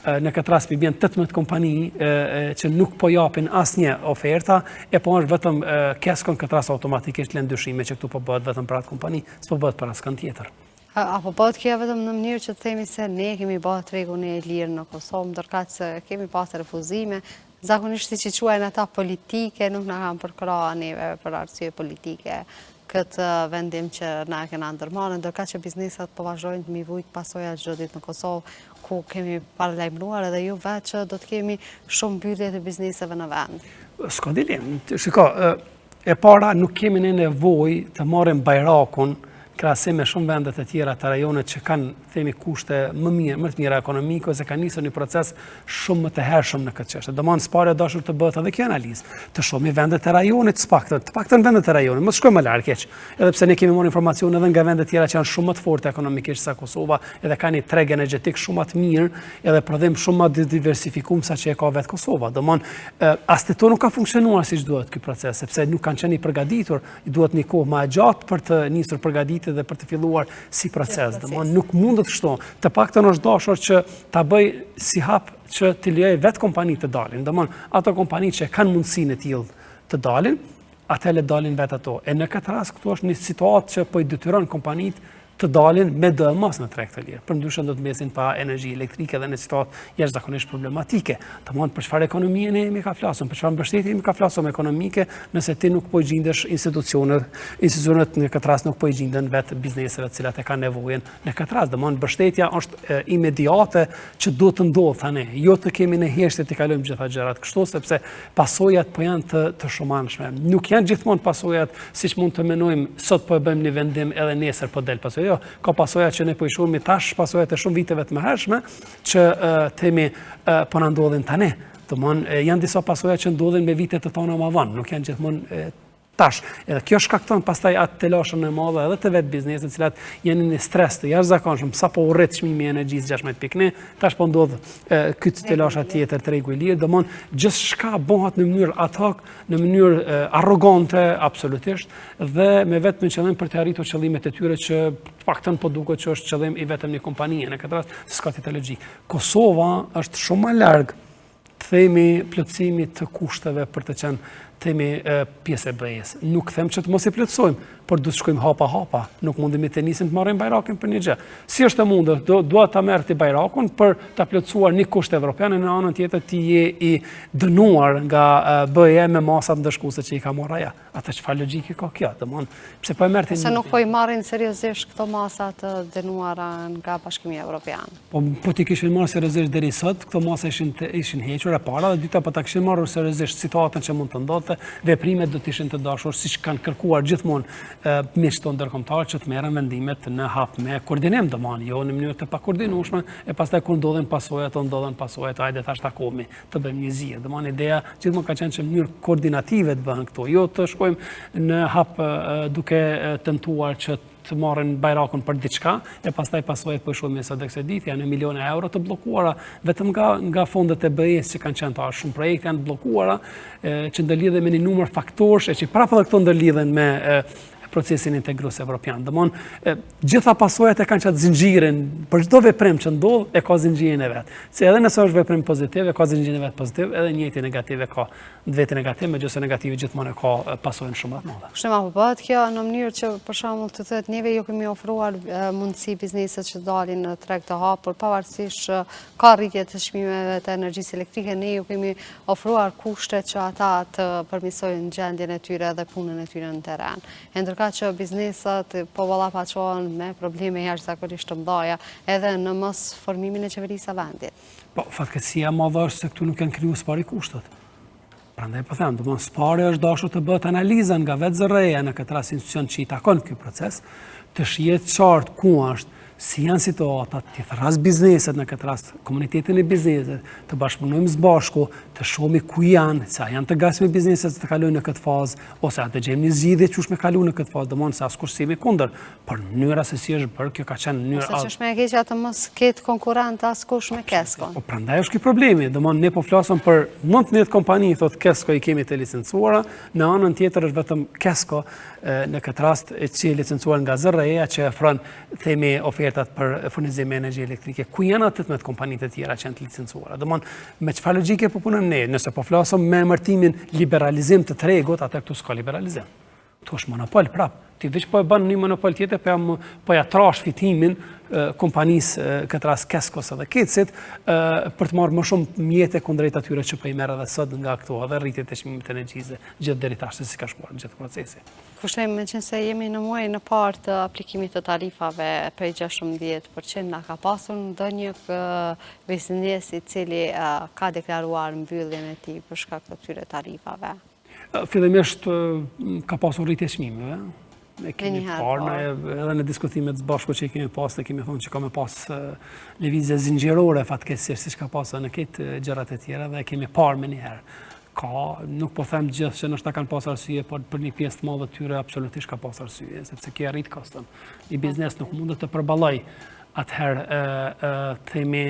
[SPEAKER 11] në këtë rast i bën 18 kompani që nuk po japin asnjë oferta, e po është vetëm Kesko në këtë rast automatikisht lën dyshime që këtu po bëhet vetëm për atë kompani, s'po bëhet për askën tjetër.
[SPEAKER 1] Apo bëhet kjo vetëm në mënyrë që të themi se ne kemi bërë tregun e lirë në Kosovë, ndërkaq se kemi pas refuzime, zakonisht siç i quajnë ata politike, nuk na kanë përkrahur neve për arsye politike këtë vendim që na kena ndërmarrë, ndërkaq që bizneset po vazhdojnë të mivujt pasoja çdo ditë në Kosovë, ku kemi paralajmëruar edhe ju vetë që do të kemi shumë mbyllje të bizneseve në vend.
[SPEAKER 11] S'ka dilemë. Shiko, e para nuk kemi ne nevojë të marrim bajrakun krahasim me shumë vende të tjera të rajonet që kanë themi kushte më të mira ekonomike ose kanë nisur një proces shumë më të hershëm në këtë çështje. Domthonë s'pare dashur të bëhet edhe kjo analizë, të shohim vendet e rajonit të paktën vendet e rajonit, mos shkojmë më larg keq. Edhe pse ne kemi marrë informacion edhe nga vende të tjera që janë shumë më të forta ekonomikisht se Kosova, edhe kanë një treg energjetik shumë më të mirë, edhe prodhim shumë më të diversifikuar sa që e ka vetë Kosova. Domthonë as te to nuk ka funksionuar siç duhet ky proces, sepse nuk kanë qenë i përgatitur, i duhet një kohë më gjatë për të nisur përgatitje dhe për të filluar si proces. Domthonë nuk mundet kështu. Të paktën është dashur që ta bëj si hap që të lejoj vetë kompani të dalin. Domthonë ato kompani që kanë mundësinë e tillë të dalin, atëherë dalin vetë ato. E në këtë rast këtu është një situatë që po i detyron kompanitë të dalin me dëmos në treg të lirë. Përndryshe do të mbesin pa energji elektrike dhe në situatë jashtëzakonisht problematike. Domthonë për çfarë ekonomie ne jemi ka flasur, për çfarë mbështetje jemi ka flasur ekonomike, nëse ti nuk po i gjendesh institucionet në këtë rast nuk po i gjenden vetë bizneseve të cilat e kanë nevojën në këtë rast. Domthonë mbështetja është imediate që duhet të ndodhë tani. Jo të kemi në heshtje të kalojmë gjitha gjërat kështu, sepse pasojat po janë të shumanshme. Nuk janë gjithmonë pasojat siç mund të mendojmë sot po e bëjmë një vendim edhe nesër po del pasojë. Jo, ka pasoja që ne po i shohim tash, pasojat e shumë viteve të mëhershme që themi po na ndodhin tani. Domthonë janë disa pasoja që ndodhin me vite të tona më vonë, nuk janë gjithmonë tash. Edhe kjo shkakton pastaj atë telashën e madhe edhe të vetë biznesit, të cilat janë në stres të jashtëzakonshëm, sapo u rrit çmimi i energjisë 16.1, tash po ndodh ky telasha tjetër tregu i lirë, domthonë gjithçka bëhet në mënyrë ad hoc, në mënyrë arrogante absolutisht dhe me vetëm qëllim për të arritur qëllimet e tyre që paktën po duket që është qëllim i vetëm një kompanie, në këtë rast s'ka teknologji. Kosova është shumë më larg themi plotësimit të kushteve për të qenë themi pjesë e BE-s. Nuk them që të mos i plotësojmë, por duhet të shkojmë hapa, nuk mundemi të nisim të marrim bajrakin për një gjë. Si është e mundur, duhet ta merr ti bajrakun për ta plotësuar një kusht evropian, në anën tjetër ti je i dënuar nga BE me masat ndëshkuese që i ka marrë ajo. Atë çfarë logjike ka kjo? Domthonë, pse po e merr ti?
[SPEAKER 1] Se nuk po i marrin seriozisht këto masa të dënuara nga Bashkimi Evropian.
[SPEAKER 11] Po ti kishin marrë seriozisht deri sot, këto masa ishin hequr e para, dhe dyta po ta kishin marrur seriozisht situatën që mund të ndodhte vete, veprimet do të ishin të dashur, siç kanë kërkuar gjithmonë miqtë tonë ndërkombëtar që të merren vendimet në hap me koordinim, domethënë jo në mënyrë të pakoordinueshme, e pastaj kur ndodhen pasojat, hajde tash takohemi të bëjmë një zgjidhje. Domethënë ideja gjithmonë ka qenë që në mënyrë koordinative të bëhen këto, jo të shkojmë në hap duke tentuar që të marrin bajrakun për diçka, e pastaj pasojat po shohim me sot eksedit janë miliona euro të bllokuara vetëm nga fondet e BE-s që kanë qenë ta shumë projekte janë bllokuara që ndërlidhen me një numër faktorësh që prapë edhe këto ndërlidhen me procesin integrues evropian. Domthonë, gjitha pasojat e kanë çat zinxhirin, për çdo veprim që ndodh e ka zinxhirin e vet. Se edhe nëse është veprim pozitiv, e ka zinxhirin e vet pozitiv, edhe njëjti negativ e ka vetë negativ, megjithëse negativi gjithmonë ka pasojën shumë të mëdha.
[SPEAKER 1] Kështu apo bëhet kjo në mënyrë që për shembull të thotë neve ju kemi ofruar mundësi bizneset që dalin në treg të hapur, pavarësisht ka rritje të çmimeve të energjisë elektrike, ne ju kemi ofruar kushte që ata të përmirësojnë gjendjen e tyre dhe punën e tyre në terren. Që biznesat po ballafaqohen me probleme jashtëzakonisht të mëdha edhe në mos formimin e qeverisë së vendit.
[SPEAKER 11] Po, fatkeqësia e madhe është se këtu nuk janë krijuar spari kushtet. Prandaj po them, domthonë spari është dashur të bëhet analiza nga vetë zërreja në këtë rast institucion që i takon ky proces, të shihet qartë ku është, si janë situatat, të thras bizneset në këtë rast, komunitetin e bizneset, të bashkëpunojmë së bashku, të shohim ku janë, sa janë të gatshme bizneset të kalojnë në këtë fazë, ose atë gjejmë një zgjidhje çush me kalu në këtë fazë, domthonë se askush s'jemi kundër, por mënyra se si është bërë, kjo ka qenë mënyra.
[SPEAKER 1] Ose ç'është më e keq atë mos ketë konkurrent askush me Keskon.
[SPEAKER 11] Po prandaj është ky problemi, domthonë ne po flasim për 19 kompani, thotë Kesko i kemi të licencuara, në anën tjetër është vetëm Kesko në këtë rast që e licencuar nga ZRE-ja që ofron themi ofertat për furnizim me energji elektrike. Ku janë atë 18 kompanitë të tjera që janë të licencuara? Domthonë me çfarë logjike po punojmë ne? Nëse po flasim me emërtimin liberalizim të tregut, atë këtu s'ka liberalizim. Këtu është monopol prap. Ti veç po e bën një monopol tjetër, po ja trash fitimin kompanisë këtë rast Keskos edhe Kecit për të marrë më shumë mjete kundrejt atyre që po i merr edhe sot nga këto edhe rritjet e çmimit të energjisë gjithë deri tash se si ka shkuar gjithë procesi.
[SPEAKER 1] Kushtojmë meqense jemi në muajin e parë të aplikimit të tarifave prej 16%, na ka pasur ndonjë biznes i cili ka deklaruar mbylljen e tij për shkak të këtyre tarifave.
[SPEAKER 11] Fillimisht ka pasur rritje çmimeve. E kemi parë edhe në diskutimet së bashku që i kemi pas, ne kemi thonë që ka me pas lëvizje zinxhirore fatkeqësisht siç ka pasur në këtë gjërat e tjera dhe e kemi parë më një herë. Nuk po them gjithë që nështë ta kanë pas arsye, por për një pjesë të madhe të tyre absolutisht ka pas arsye, sepse kjo rrit koston. Një biznes nuk mundet të përballoj atëherë themi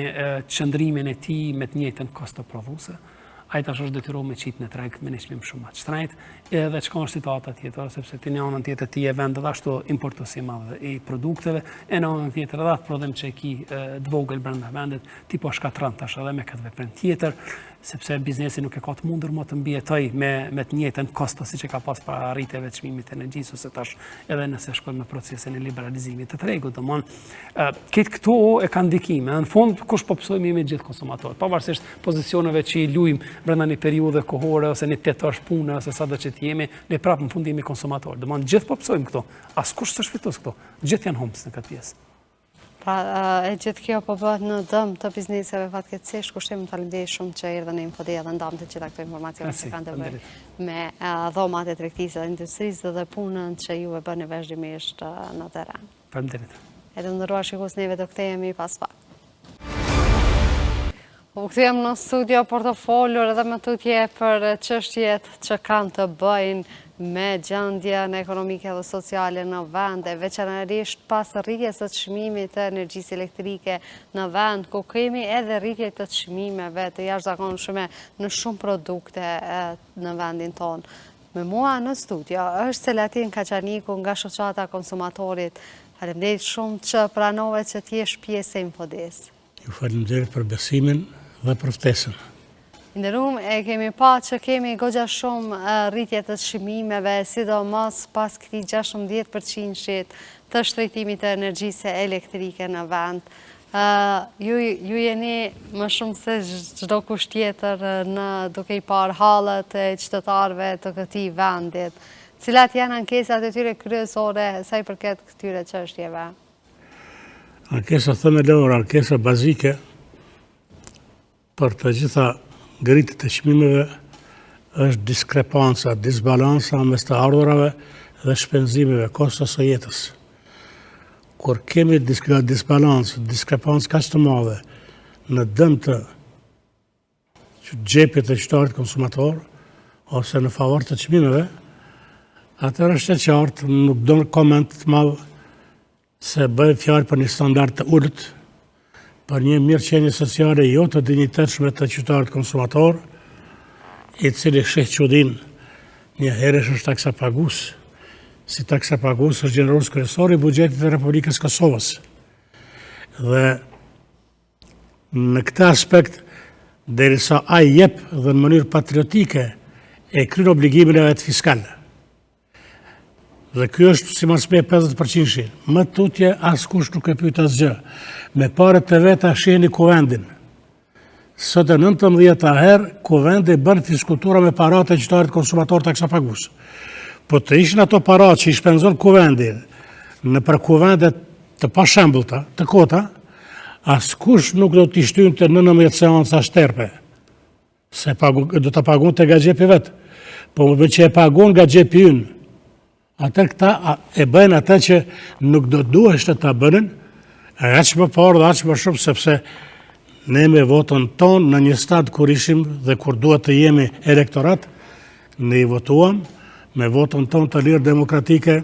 [SPEAKER 11] qëndrimin e tij me të njëjtën kosto prodhuese. Ai tash është detyruar me qit në treg me një çmim shumë të shtrenjtë, edhe çka është situata tjetër, sepse ti në anën tjetër ti e vend edhe ashtu importues i madh i produkteve, e në anën tjetër edhe atë prodhim që e ki të vogël brenda vendit, ti po shkatron tash edhe me këtë veprim tjetër, sepse biznesi nuk e ka të mundur më të mbijetoj me të njëjtën kosto siç e ka pas para arritjeve të çmimit të energjisë ose tash edhe nëse shkojmë në procesin e liberalizimit të tregut, domthonë këtë këtu e kanë ndikime. Në fund kush po psojmë jemi gjithë konsumatorë, pavarësisht pozicioneve që i luajmë brenda një periudhe kohore ose një tetash pune ose sado që të jemi, ne prapë në fund jemi konsumatorë. Domthonë gjithë po psojmë këto. Askush s'është fitues këto. Gjithë janë humbës në këtë pjesë.
[SPEAKER 1] Pra, e gjithë kjo po bëhet në dëm të bizneseve fatkeqësisht, kushtojmë faleminderit shumë që erdhën në Infode dhe ndam të gjitha këto informacione që kanë të bëjë me dhomat e tregtisë dhe industrisë dhe punën që ju e bëni vazhdimisht në terren.
[SPEAKER 11] Faleminderit.
[SPEAKER 1] E të nderuar shikues, neve do kthehemi pas pak. U kthem në studio për të folur edhe me tutje për çështjet që kanë të bëjnë me gjendjen ekonomike dhe sociale në vend, veçanërisht pas rritjes së çmimit të energjisë elektrike në vend, ku kemi edhe rritje të çmimeve të jashtëzakonshme në shumë produkte në vendin tonë. Me mua në studio është Selatin Kaçaniku nga shoqata konsumatorit. Faleminderit shumë që pranove që t'jesh pjesë e Infodes.
[SPEAKER 12] Ju faleminderit për besimin dhe për ftesën.
[SPEAKER 1] Nderuar, e kemi pa që kemi goxha shumë rritje të çmimeve, sidomos pas këtij 16% të shtrejtimit të energjisë elektrike në vend. Ju jeni më shumë se çdo kush tjetër duke i parë hallet e qytetarëve të këtij vendit. Cilat janë ankesat e tyre kryesore sa i përket këtyre çështjeve?
[SPEAKER 12] Ankesa themelore, ankesa bazike për të gjitha ngritjet e çmimeve është diskrepanca, disbalansa mes të ardhurave dhe shpenzimeve, kostos së jetës. Kur kemi disbalancë, diskrepancë kaq të madhe në dëm të xhepit të qytetarët konsumator ose në favor të çmimeve, atëherë është e qartë, nuk do në koment të madh se bëhet fjalë për një standard të ulët, për një mirëqenie sociale jo të dinjitetshme të qytetarët konsumator, i cili sheh çudin një herësh është taksapagues. Si taksapagues është gjeneros kryesor i buxhetit të Republikës Kosovës. Dhe në këtë aspekt, derisa ai jep dhe në mënyrë patriotike e kryen obligimin e vet fiskal. Dhe ky është si mas me 50%. Më tutje askush nuk e pyet asgjë. Me parët e veta shihni kuvendin. Sot e 19 herë kuvendi bën fiskultura me paratë e qytetarët konsumator taksapagues. Po të ishin ato paratë që i shpenzon kuvendi në për kuvendet të pashembullta, të kota, askush nuk do t'i shtynte në 19 seanca shterpe. Se do ta pagun te nga xhepi vet. Po më që e pagun nga xhepi ynë. Atër këta e bëjnë atë që nuk do duhesh të ta bënin, aq më parë dhe aq më shumë, sepse ne me votën tonë në një stad kur ishim dhe kur duhet të jemi elektorat, ne i votuam, me votën tonë të lirë demokratike,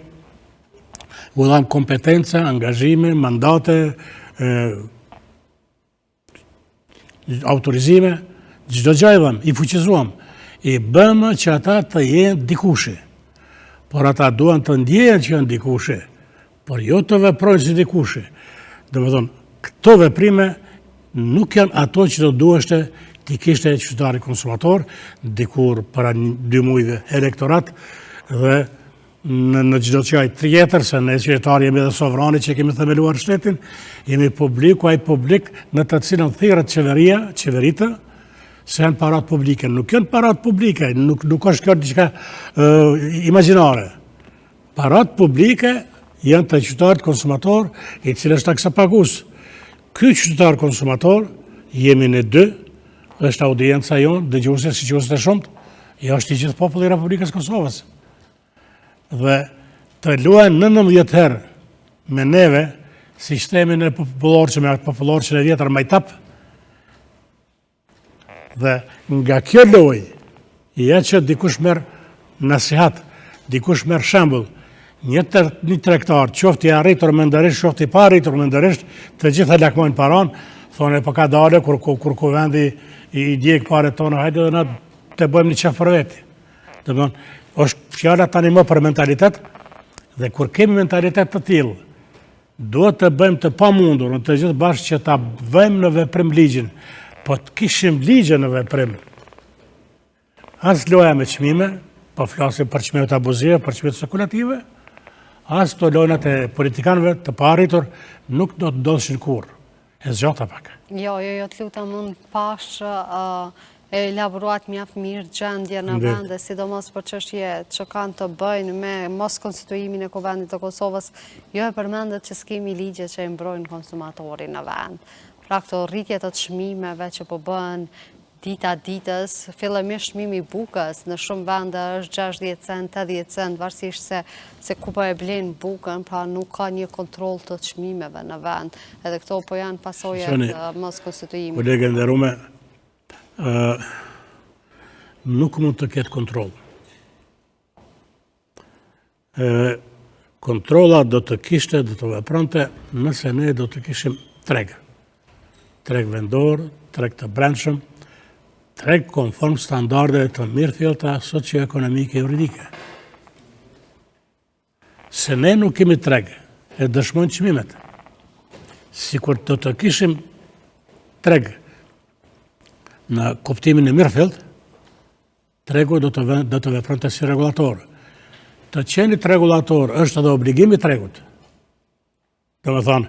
[SPEAKER 12] u dham kompetenca, angazhime, mandate, autorizime, çdo gjë i dham, i fuqizuam, i bëmë që ata të jenë dikushi. Por ata duan të ndjehen që janë dikushi, por jo të veprojnë si dikushi. Domethënë, këto veprime nuk janë ato që do duheshte t'i kishte qytetari konsumator, dikur para 2 muajve elektorat, dhe në çdo çaj tjetër, se ne qytetari jemi dhe sovrani që kemi themeluar shtetin, jemi publiku, ai publik në të cilën thirret qeveritë, se janë parat publike. Nuk janë parat publike, nuk është kjo diçka imagjinare. Parat publike janë të qytetarët konsumator, i cili është taksapagues. Ky qytetar konsumator jemi ne dy, është audienca jonë, dëgjuese si qoftë e shumt, është i gjithë populli i Republikës Kosovës. Dhe të luajnë 19 herë me neve, si shtemin e popullor që në vjetër majtap, dhe nga kjo lojë, ja që dikush merr nasihat, dikush merr shembull, një tregtar, qoftë i arritur mendërisht, qoftë i pa arritur mendërisht, të gjitha lakmojnë paran, thonë po ka dalë kur kuvendi i djeg parat tona, hajde dhe na të bëjmë një çfarë për veti. Domthonë, është fjala tani më për mentalitet, dhe kur kemi mentalitet të tillë, duhet të bëjmë të pamundur në të gjithë bashkë që ta vëmë në veprim ligjin. Po të kishim ligje në veprim. As loja me çmime, po flasim për çmimet abuzive, për çmimet spekulative, as to lojnat e politikanëve të paarritur nuk do të ndodhishin kurrë. E zgjata pak.
[SPEAKER 1] Jo, të lutem, unë pash e elaboruat mjaft mirë gjendje në vende, sidomos për çështje që kanë të bëjnë me mos konstituimin e Kuvendit të Kosovës, jo e përmendet që s'kemi ligje që e mbrojnë konsumatorin në vend. Pra këto rritje të çmimeve që po bën dita ditës, fillimisht çmimi i bukës në shumë vende është 60 cent, 80 cent, varësisht se ku po e blen bukën, pra nuk ka një kontroll të çmimeve në vend. Edhe këto po janë pasojë të mos konstituimit.
[SPEAKER 12] Kolegë nderuame, nuk mund të ketë kontroll. Kontrolla do të kishte, do të vepronte nëse ne do të kishim treg. Treg vendor, treg të brendshëm, treg konform standardeve të mirëfillta socio-ekonomike e juridike. Se ne nuk kemi treg, e dëshmojnë çmimet. Sikur do të kishim treg në kuptimin e mirëfillt, tregu do të vepronte si regulator. Të qenit regulator është edhe obligimi i tregut. Domethënë,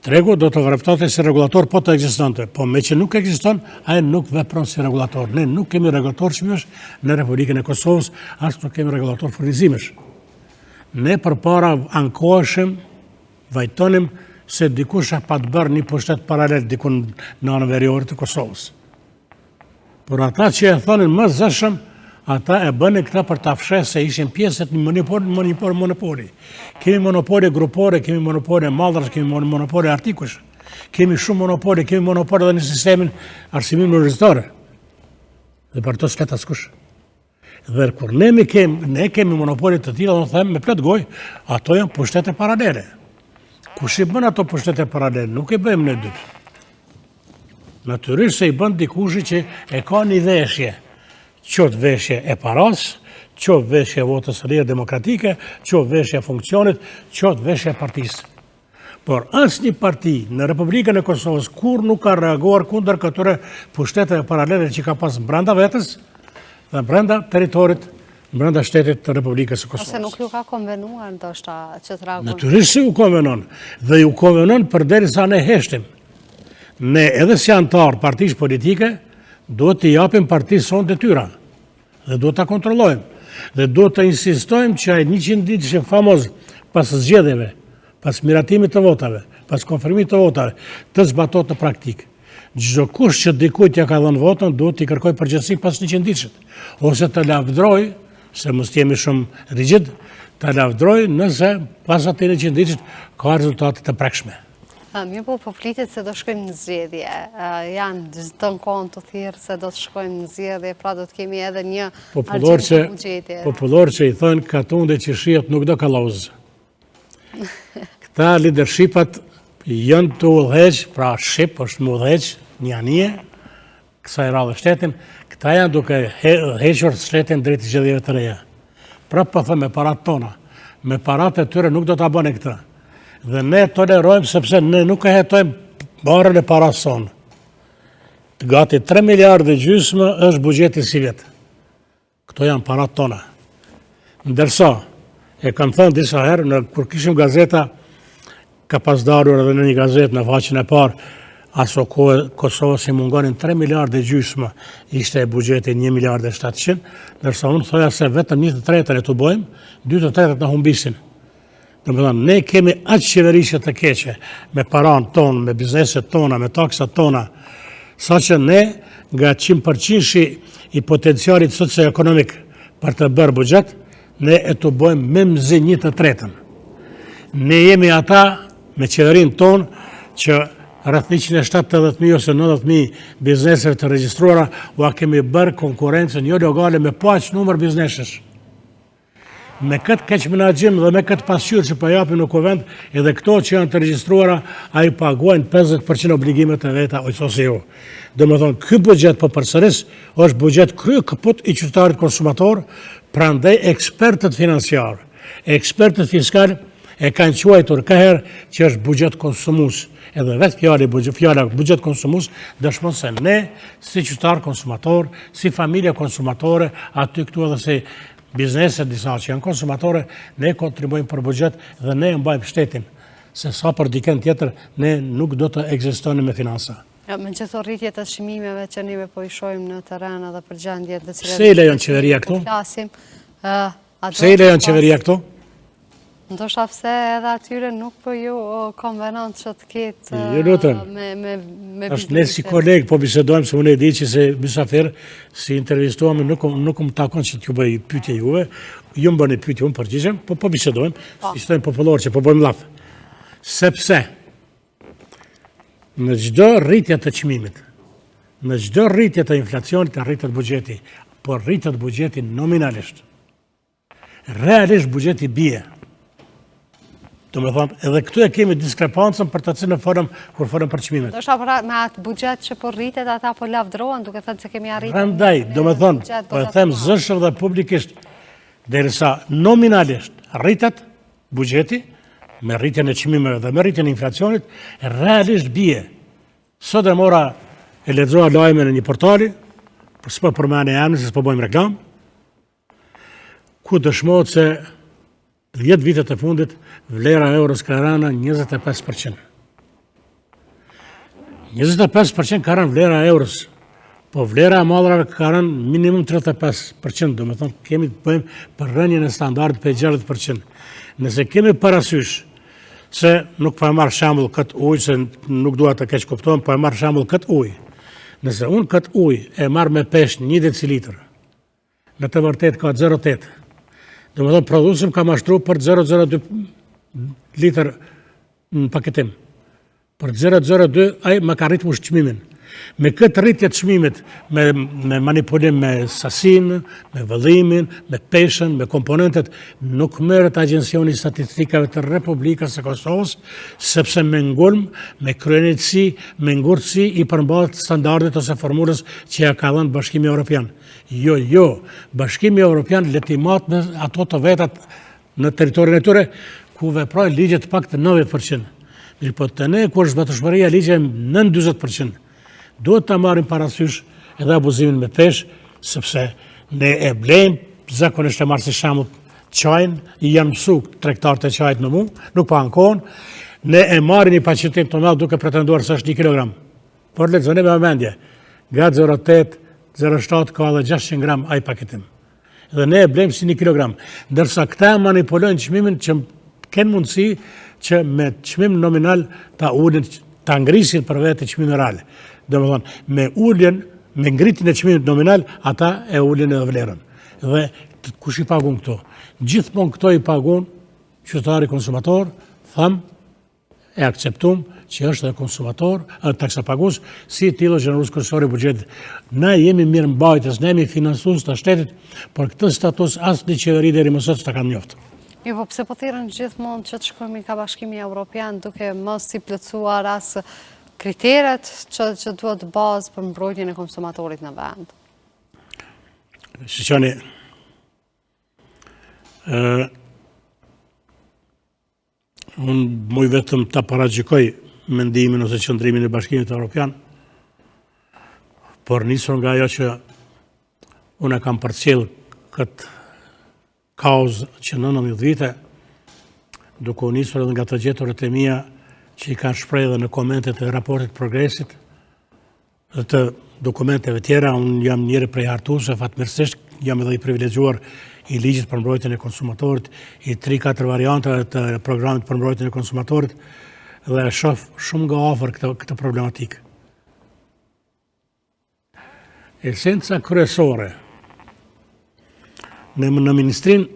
[SPEAKER 12] tregu do të vepronte si regulator po të ekzistonte, po me që nuk ekziston, ai nuk vepron si regulator. Ne nuk kemi regulator çmimesh në Republikën e Kosovës, as nuk kemi regulator furnizimesh. Ne përpara ankoheshim, vajtonim se dikush pa të bërë një pushtet paralel dikun në anën veriore të Kosovës. Por ata që e thonin më zëshëm, ata e bënë këta për ta fshehë se ishin pjesët një monopoli. Kemi monopole grupore, kemi monopole mallrash, kemi monopole artikush, kemi shumë monopole, kemi monopole edhe në sistemin arsimim universitar. Dhe për to s'ka askush. Dhe kur ne kemi monopole të tilla, do të them me plot gojë, ato janë pushtete paralele. Kush i bën ato pushtete paralele? Nuk i bëjmë ne dytë. Natyrisht se i bën dikush që e ka një veshje. Qoftë veshje e paras, qoftë veshje votës së lirë demokratike, qoftë veshje e funksionit, qoftë veshje e partisë. Por asnjë parti në Republikën e Kosovës kur nuk ka reaguar kundër këtyre pushteteve paralele që ka pas brenda vetës dhe brenda territorit, brenda shtetit të Republikës së Kosovës.
[SPEAKER 1] Ose nuk ju ka konvenuar ndoshta që të reagojnë?
[SPEAKER 12] Natyrisht se ju konvenon, dhe ju konvenon përderisa ne heshtim. Ne edhe si antar partish politike, do të japim partisë sonë detyra dhe do të kontrollojmë dhe do të insistojmë që ai 100 ditë që famoz pas zgjedhjeve, pas miratimit të votave, pas konfirmimit të votave, të zbatohet në praktikë. Çdo kush që dikujt ja ka dhënë votën, duhet t'i kërkoj përgjegjësi pas 100 ditësh, ose të lavdroj, se mos jemi shumë rigjid, të lavdroj nëse pas atyre 100 ditësh ka rezultate të prekshme.
[SPEAKER 1] Mirë po flitet se do shkojmë në zgjedhje. Janë të në kohën të thirrë se do të shkojmë në zgjedhje, pra do të kemi edhe një argjem të buxheti.
[SPEAKER 12] Popullor që i thënë katunde që shihet nuk do kalluz. Këta leadershipat janë të udhëheq, pra shqip është më udhëheq një anije, kësaj radhe shtetin, këta janë duke hequr shtetin drejt zgjedhjeve të reja. Pra po them me parat tona, me parat e tyre nuk do ta bëne këtë. Dhe ne tolerojmë sepse ne nuk e hetojmë barën e para sonë. Të gati 3 miliardë gjysmë është buxheti si vetë. Këto janë parat tona. Ndërsa, e kam thënë disa herë, kur kishim gazeta, ka pas darur edhe në një gazetë në faqen e parë, aso kohë Kosovës i mungonin 3 miliardë gjysmë, ishte e buxheti 1 miliardë 700, ndërsa unë thoja se vetëm 1/3 e të bojmë, 2/3 në humbisin. Ne kemi aq qeverisje të keqe, me paran tonë, me bizneset tona, me taksat tona, sa që ne nga 100% i potencialit socio-ekonomik për të bërë buxhet, ne e të bojmë me mzi 1/3. Ne jemi ata me qeverin tonë që rreth 170.000 ose 90.000 bizneseve të regjistruara u a kemi bërë konkurencën jo legale me aq numër biznesesh. Me këtë keq menaxhim dhe me këtë pasqyrë që po japim në kuvend, edhe këto që janë të regjistruara, ai paguajnë 50% obligimet e veta ose jo. Domethënë, ky buxhet po përsëris është buxhet krye kaput i qytetarit konsumator, prandaj ekspertët financiar, ekspertët fiskal e kanë quajtur këherë që është buxhet konsumues. Edhe vetë fjala buxhet konsumues dëshmon se ne, si qytetar konsumator, si familje konsumatore, aty këtu edhe si bizneset disa që janë konsumatore, ne kontribuojmë për buxhet dhe ne mbajmë shtetin, se sa për dikën tjetër ne nuk do të ekzistojmë me financa.
[SPEAKER 1] Me gjithë rritje të çmimeve që ne po i shohim në terren edhe për gjendjet të cilat
[SPEAKER 12] Pse i lejon qeveria këtu? Pse i lejon qeveria këtu?
[SPEAKER 1] Ndoshta pse edhe atyre nuk po ju konvenon që të ketë me
[SPEAKER 12] është ne si kolegë po bisedojmë se unë e di që se mysafir si intervistuam nuk më takon që t'ju bëj pyetje juve, ju më bëni pyetje unë përgjigjem, po bisedojmë, si shtojmë popullor që po bëjmë llaf. Sepse në çdo rritje të çmimit, në çdo rritje të inflacionit rritet buxheti, por rritet buxheti nominalisht. Realisht buxheti bie. Do me thonë, edhe këtu e kemi diskrepancën për të cilën folëm kur folëm për çmimet.
[SPEAKER 1] Do shta me atë buxhet që po rritet, ata po lavdrohen duke thënë se kemi arritur.
[SPEAKER 12] Prandaj, do me thonë, po e them zëshër dhe publikisht, derisa nominalisht rritet buxheti, me rritjen e çmimeve dhe me rritjen e inflacionit, realisht bie. Sot e mora e lexova lajmin në një portali, për s'po përmend emrin se s'po bëjmë reklam, ku dëshmohet se 10 vitet e fundit, vlera euros ka rënë 25%. 25% ka rënë vlera euros, po vlera e mallrave ka rënë minimum 35%, do me thonë kemi të bëjmë për rënjën e standardit për 60%. Nëse kemi parasysh se nuk po e marr shembull këtë ujë, se nuk dua të keq kuptohem, po e marr shembull këtë ujë. Nëse unë këtë ujë e marr me peshë 1 decilitër në të vërtet ka 0,8. Dhe më thonë, prodhuesim ka mashtru për 0,02 liter në paketim. Për 0,02, ai më ka rritur çmimin. Me këtë rritje të çmimit, me manipulim me sasinë, me vëllimin, me peshën, me komponentet, nuk merret Agjencioni i Statistikave të Republikës së Kosovës, sepse me ngulm, me kryenësi, me ngurtësi i përmbahet standardet ose formulës që ja ka dhënë Bashkimi Evropian. Jo, Bashkimi Evropian letimat në ato të vetat në territorin e tyre ku veprojnë ligje të paktë 90%. Mirë po të ne, kur zbatëshmëria ligje në 40%. Duhet të marrim parasysh edhe abuzimin me peshë, sepse ne e blejmë zakonisht e marrë si shembull çajin, i janë mësu tregtarët e çajit në mu, nuk pa ankohen, ne e marrim një paketim të madh duke pretenduar se është 1 kilogram. Por lexoni me vëmendje, nga 0,8, 0,7 ka edhe 600 gram ai paketim. Dhe ne e blejmë si 1 kilogram, ndërsa këta manipulojnë çmimin që kanë mundësi që me çmim nominal ta ulin, ta ngrisin për vetë çmimin real. Domethënë, me uljen, me ngritjen e çmimit nominal, ata e ulin edhe vlerën. Dhe kush i pagun këto? Gjithmonë këto i pagun qytetari konsumator, tham, e akceptum që është dhe konsumator, taksapagues, si tillë gjenerus kryesor i buxhetit. Ne jemi mirëmbajtës, ne jemi financues të shtetit, por këtë status asnjë qeveri deri më sot s'ta kanë njoftë.
[SPEAKER 1] Po pse po thirrën gjithmonë që të shkojmë ka Bashkimi Evropian duke mos i plotësuar as kriteret që duhet bazë për mbrojtjen e konsumatorit në vend?
[SPEAKER 12] Shqoni, unë muj vetëm të paragjikoj mendimin ose qëndrimin e Bashkimit Evropian, por nisur nga ajo që unë kam përcjell këtë kauzë që 19 vite, duke u nisur edhe nga të gjeturët e mia që i kanë shprehë dhe në komentet e raportit progresit dhe të dokumenteve tjera. Unë jam njëri prej hartuesve, fatmirësisht jam edhe i privilegjuar i ligjit për mbrojtjen e konsumatorit, i 3-4 variantave të programit për mbrojtjen e konsumatorit dhe shoh shumë nga afër këtë problematikë. Esenca kryesore në Ministrinë,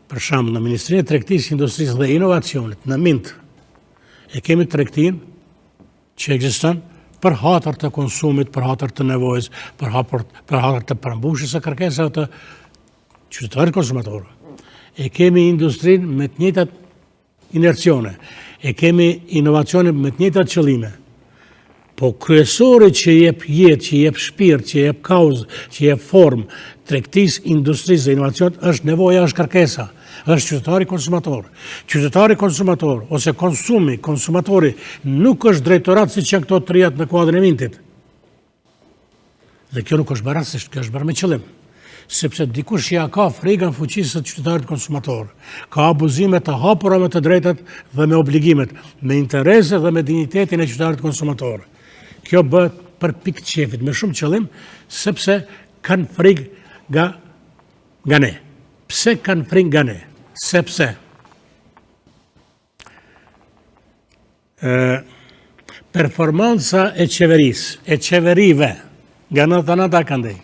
[SPEAKER 12] për shembull, në Ministrinë e Tregtisë, Industrisë dhe Inovacionit, në MINT, e kemi tregtinë që ekziston për hatër të konsumit, për hatër të nevojës, për hatër të përmbushjes së kërkesave të qytetarit konsumatorëve. E kemi industrinë me të njëjtat inercione, e kemi inovacionin me të njëjtat qëllime. Po kryesori që jep jetë, që jep shpirt, që jep kauzë, që jep formë tregtisë, industrisë dhe inovacionit është nevoja, është kërkesa, është qytetari konsumator. Qytetari konsumator ose konsumi, konsumatori nuk është drejtorat si që këto të rijat në kuadrin e mintit. Dhe kjo nuk është bërasisht, kjo është bërë me qëllim. Sepse dikush ja ka frikën fuqisë të qytetarit konsumator, ka abuzime të hapura me të drejtat dhe me obligimet, me interese dhe me dignitetin e qytetarit konsumator. Kjo bëhet për pikë qefit, me shumë qëllim, sepse kanë frikë nga ne. Pse kanë frikë nga ne? Sepse performanca e qeverisë, e qeverive, nga 99 këndej,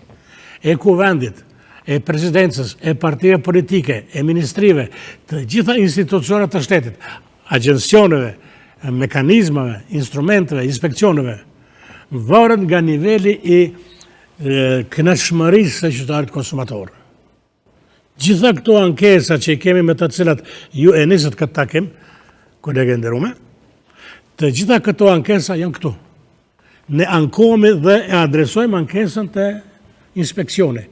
[SPEAKER 12] e kuvendit, e presidencës, e partive politike, e ministrive, të gjitha institucionet të shtetit, agjencioneve, mekanizmave, instrumenteve, inspekcioneve, varet nga niveli i kënaqësisë së qytetarit konsumator. Gjitha këto ankesa që kemi me të cilat ju e nisët këtë takim, kolege nderuar, të gjitha këto ankesa janë këtu. Ne ankohemi dhe e adresojmë ankesën të inspekcione,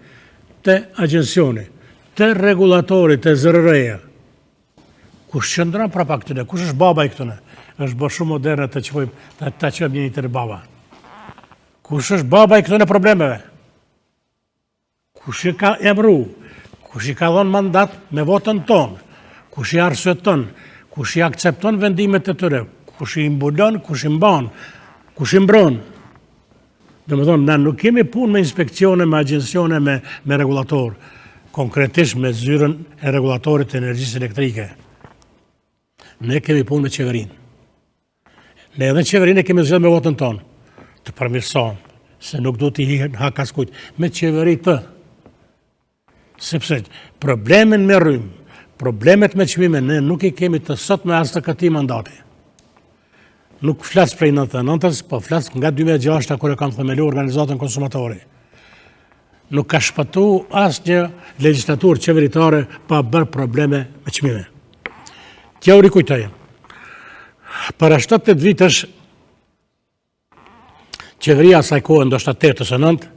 [SPEAKER 12] të agjensione, të regulatori, të ZRR-ja. Kush qëndron prapa këtyne? Kush është baba i këtyne? Është bërë shumë moderne të quajmë një tërë baba. Kush është baba i këtyne problemeve? Kush i ka emëru? Kush i ka dhënë mandat me votën tonë? Kush i arsyeton? Kush i akcepton vendimet e tyre? Kush i mbulon? Kush i mban? Kush i mbron? Domethënë, ne nuk kemi punë me inspekcione, me agjensione, me regulator, konkretisht me zyrën e regulatorit të energjisë elektrike. Ne kemi punë me qeverinë. Ne edhe qeverinë kemi zgjedhur me votën tonë, të përmirësohen, se nuk do t'i hihen hak askujt, me qeveri të Sepse problemin me rrymë, problemet me çmime, ne nuk i kemi të sot me as të këtij mandati. Nuk flas prej 99-s, po flas nga 2006 kur e kanë themeluar organizatën konsumatori. Nuk ka shpëtu asnjë legjislaturë qeveritare pa bërë probleme me çmime. T'ja u rikujtoj. Para 7-8 vitesh, qeveria asaj kohë, ndoshta 8 ose 9,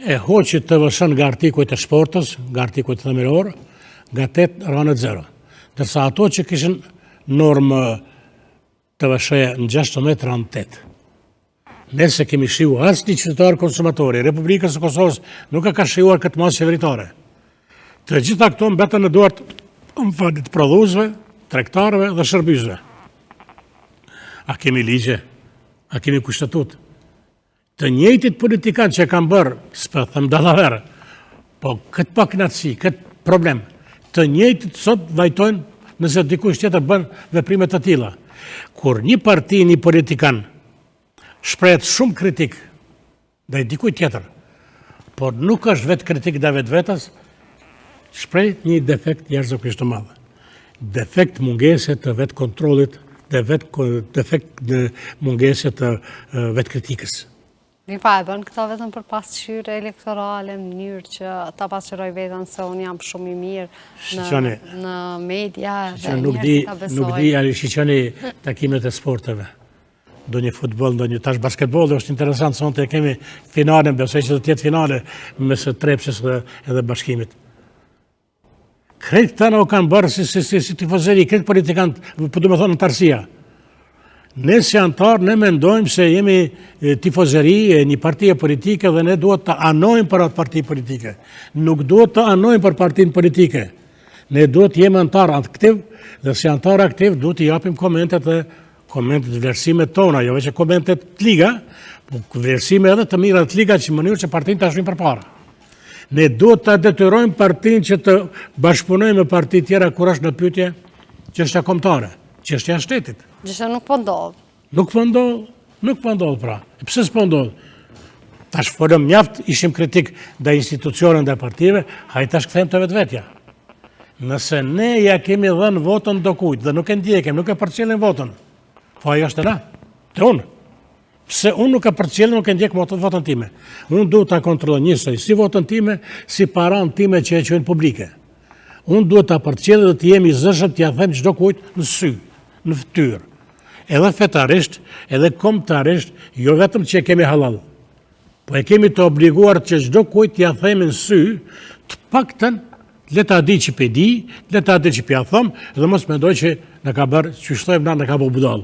[SPEAKER 12] e hoqi TVSH nga artikujt e shportës, nga artikujt themelor, nga 8 ranë 0. Dërsa ato që kishin normë TVSH në 16 ranë 8. Nëse kemi shiu asë një qytetar konsumatori, Republikës së Kosovës nuk e ka shiuar këtë masë qeveritare. Të gjitha këto mbetën në duart të prodhuesve, tregtarëve dhe shërbësve. A kemi ligje? A kemi kushtetut? Të njëjtit politikan që kanë bërë, s'po them dallaverë, po këtë pakënaqësi, këtë problem, të njëjtit sot vajtojnë nëse dikush tjetër bën veprime të tilla. Kur një parti, një politikan shprehet shumë kritik ndaj dikujt tjetër, por nuk është vetë kritik ndaj vetvetes, shpreh një defekt jashtëzakonisht të madh. Defekt mungese të vetë kontrollit, defekt në mungese të vetë kritikës.
[SPEAKER 1] Mi pa e bën këta vetëm për pasqyrë elektorale, në mënyrë që ta pasqyroj vetën se unë jam shumë i mirë në media dhe njerëzit ta besojnë.
[SPEAKER 12] Nuk di, shiqoni takimet e sporteve. Do një futbol, do një tash basketbol, dhe është interesant, sonte kemi finale, besoj që do tjetë finale mes Trepsës edhe Bashkimit. Krejt të në kanë bërë si tifozeri, krejt politikantë, po du me thonë në tarsia. Ne si antarë, ne mendojmë se jemi tifozeri e një partije politike dhe ne duhet të anojmë për atë partije politike. Nuk duhet të anojmë për partinë politike. Ne duhet jemi antarë aktiv dhe si antarë aktiv duhet të japim komentet vlerësimet tona, jo veç komentet të liga, po vlerësime edhe të mira të liga që mënyrë që partinë të ashtojmë për para. Ne duhet të detyrojmë partinë që të bashkëpunojmë me parti tjera kur është në pyetje çështja kombëtare, çështja e shtetit.
[SPEAKER 1] Gjëse nuk po ndodh.
[SPEAKER 12] Nuk po ndodh pra. Pse s'po ndodh? Tash folëm mjaft, ishim kritik ndaj institucioneve, ndaj partive, hajde tash kthejmë të vetvetja. Nëse ne ja kemi dhënë votën do kujt dhe nuk e ndjekim, nuk e përcjellim votën, po ajo është e na, te unë. Pse unë nuk e përcjellim, nuk e ndjek votën time. Unë duhet ta kontrolloj njësoj si votën time, si paranë time që e quajnë publike. Unë duhet ta përcjell dhe të jemi zëshëm t'ia them çdo kujt në sy, në fytyrë. Edhe fetarisht, edhe kombëtarisht, jo vetëm që e kemi halal. Po e kemi të obliguar që çdo kujt t'ia themi në sy, të paktën le ta di që pe di, le ta di që pe ja them, dhe mos mendoj që na ka bërë çështojmë na ka bërë budall.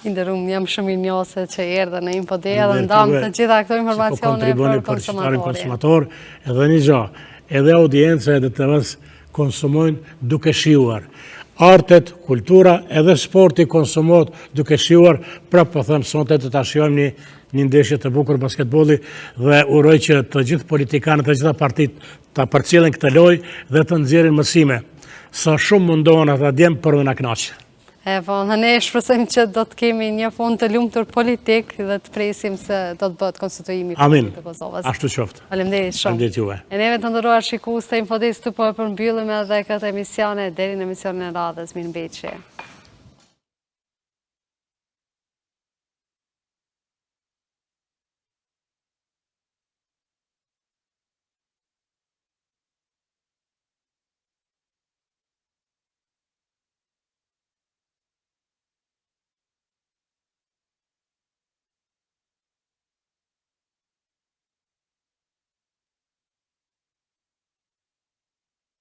[SPEAKER 1] Inderum, jam shumë i njose që erdhe në Info.de dhe ndam të gjitha këto informacione për
[SPEAKER 12] konsumator. Edhe një gjë, edhe audiencia edhe TV-s konsumojnë duke shijuar. Artet, kultura, edhe sporti konsumohet duke shijuar, prapë po them sonte të ta shijojmë një ndeshje të bukur basketbolli dhe uroj që të gjithë politikanët, të gjitha partitë ta përcjellin këtë lojë dhe të nxjerrin mësime. Sa shumë mundohen ata djem për të na kënaqur.
[SPEAKER 1] Po, në ne shpresojmë që do të kemi një fund të lumtur politik dhe të presim se do të bëhet konstituimi
[SPEAKER 12] politik
[SPEAKER 1] të Kosovës.
[SPEAKER 12] Ashtu qoftë.
[SPEAKER 1] Faleminderit shumë.
[SPEAKER 12] Faleminderit juve.
[SPEAKER 1] E neve të nderuar shikues të Info.de, këtu po e përmbyllim edhe këtë emisione deri në emisionin e radhës. Mirëmbëjtje.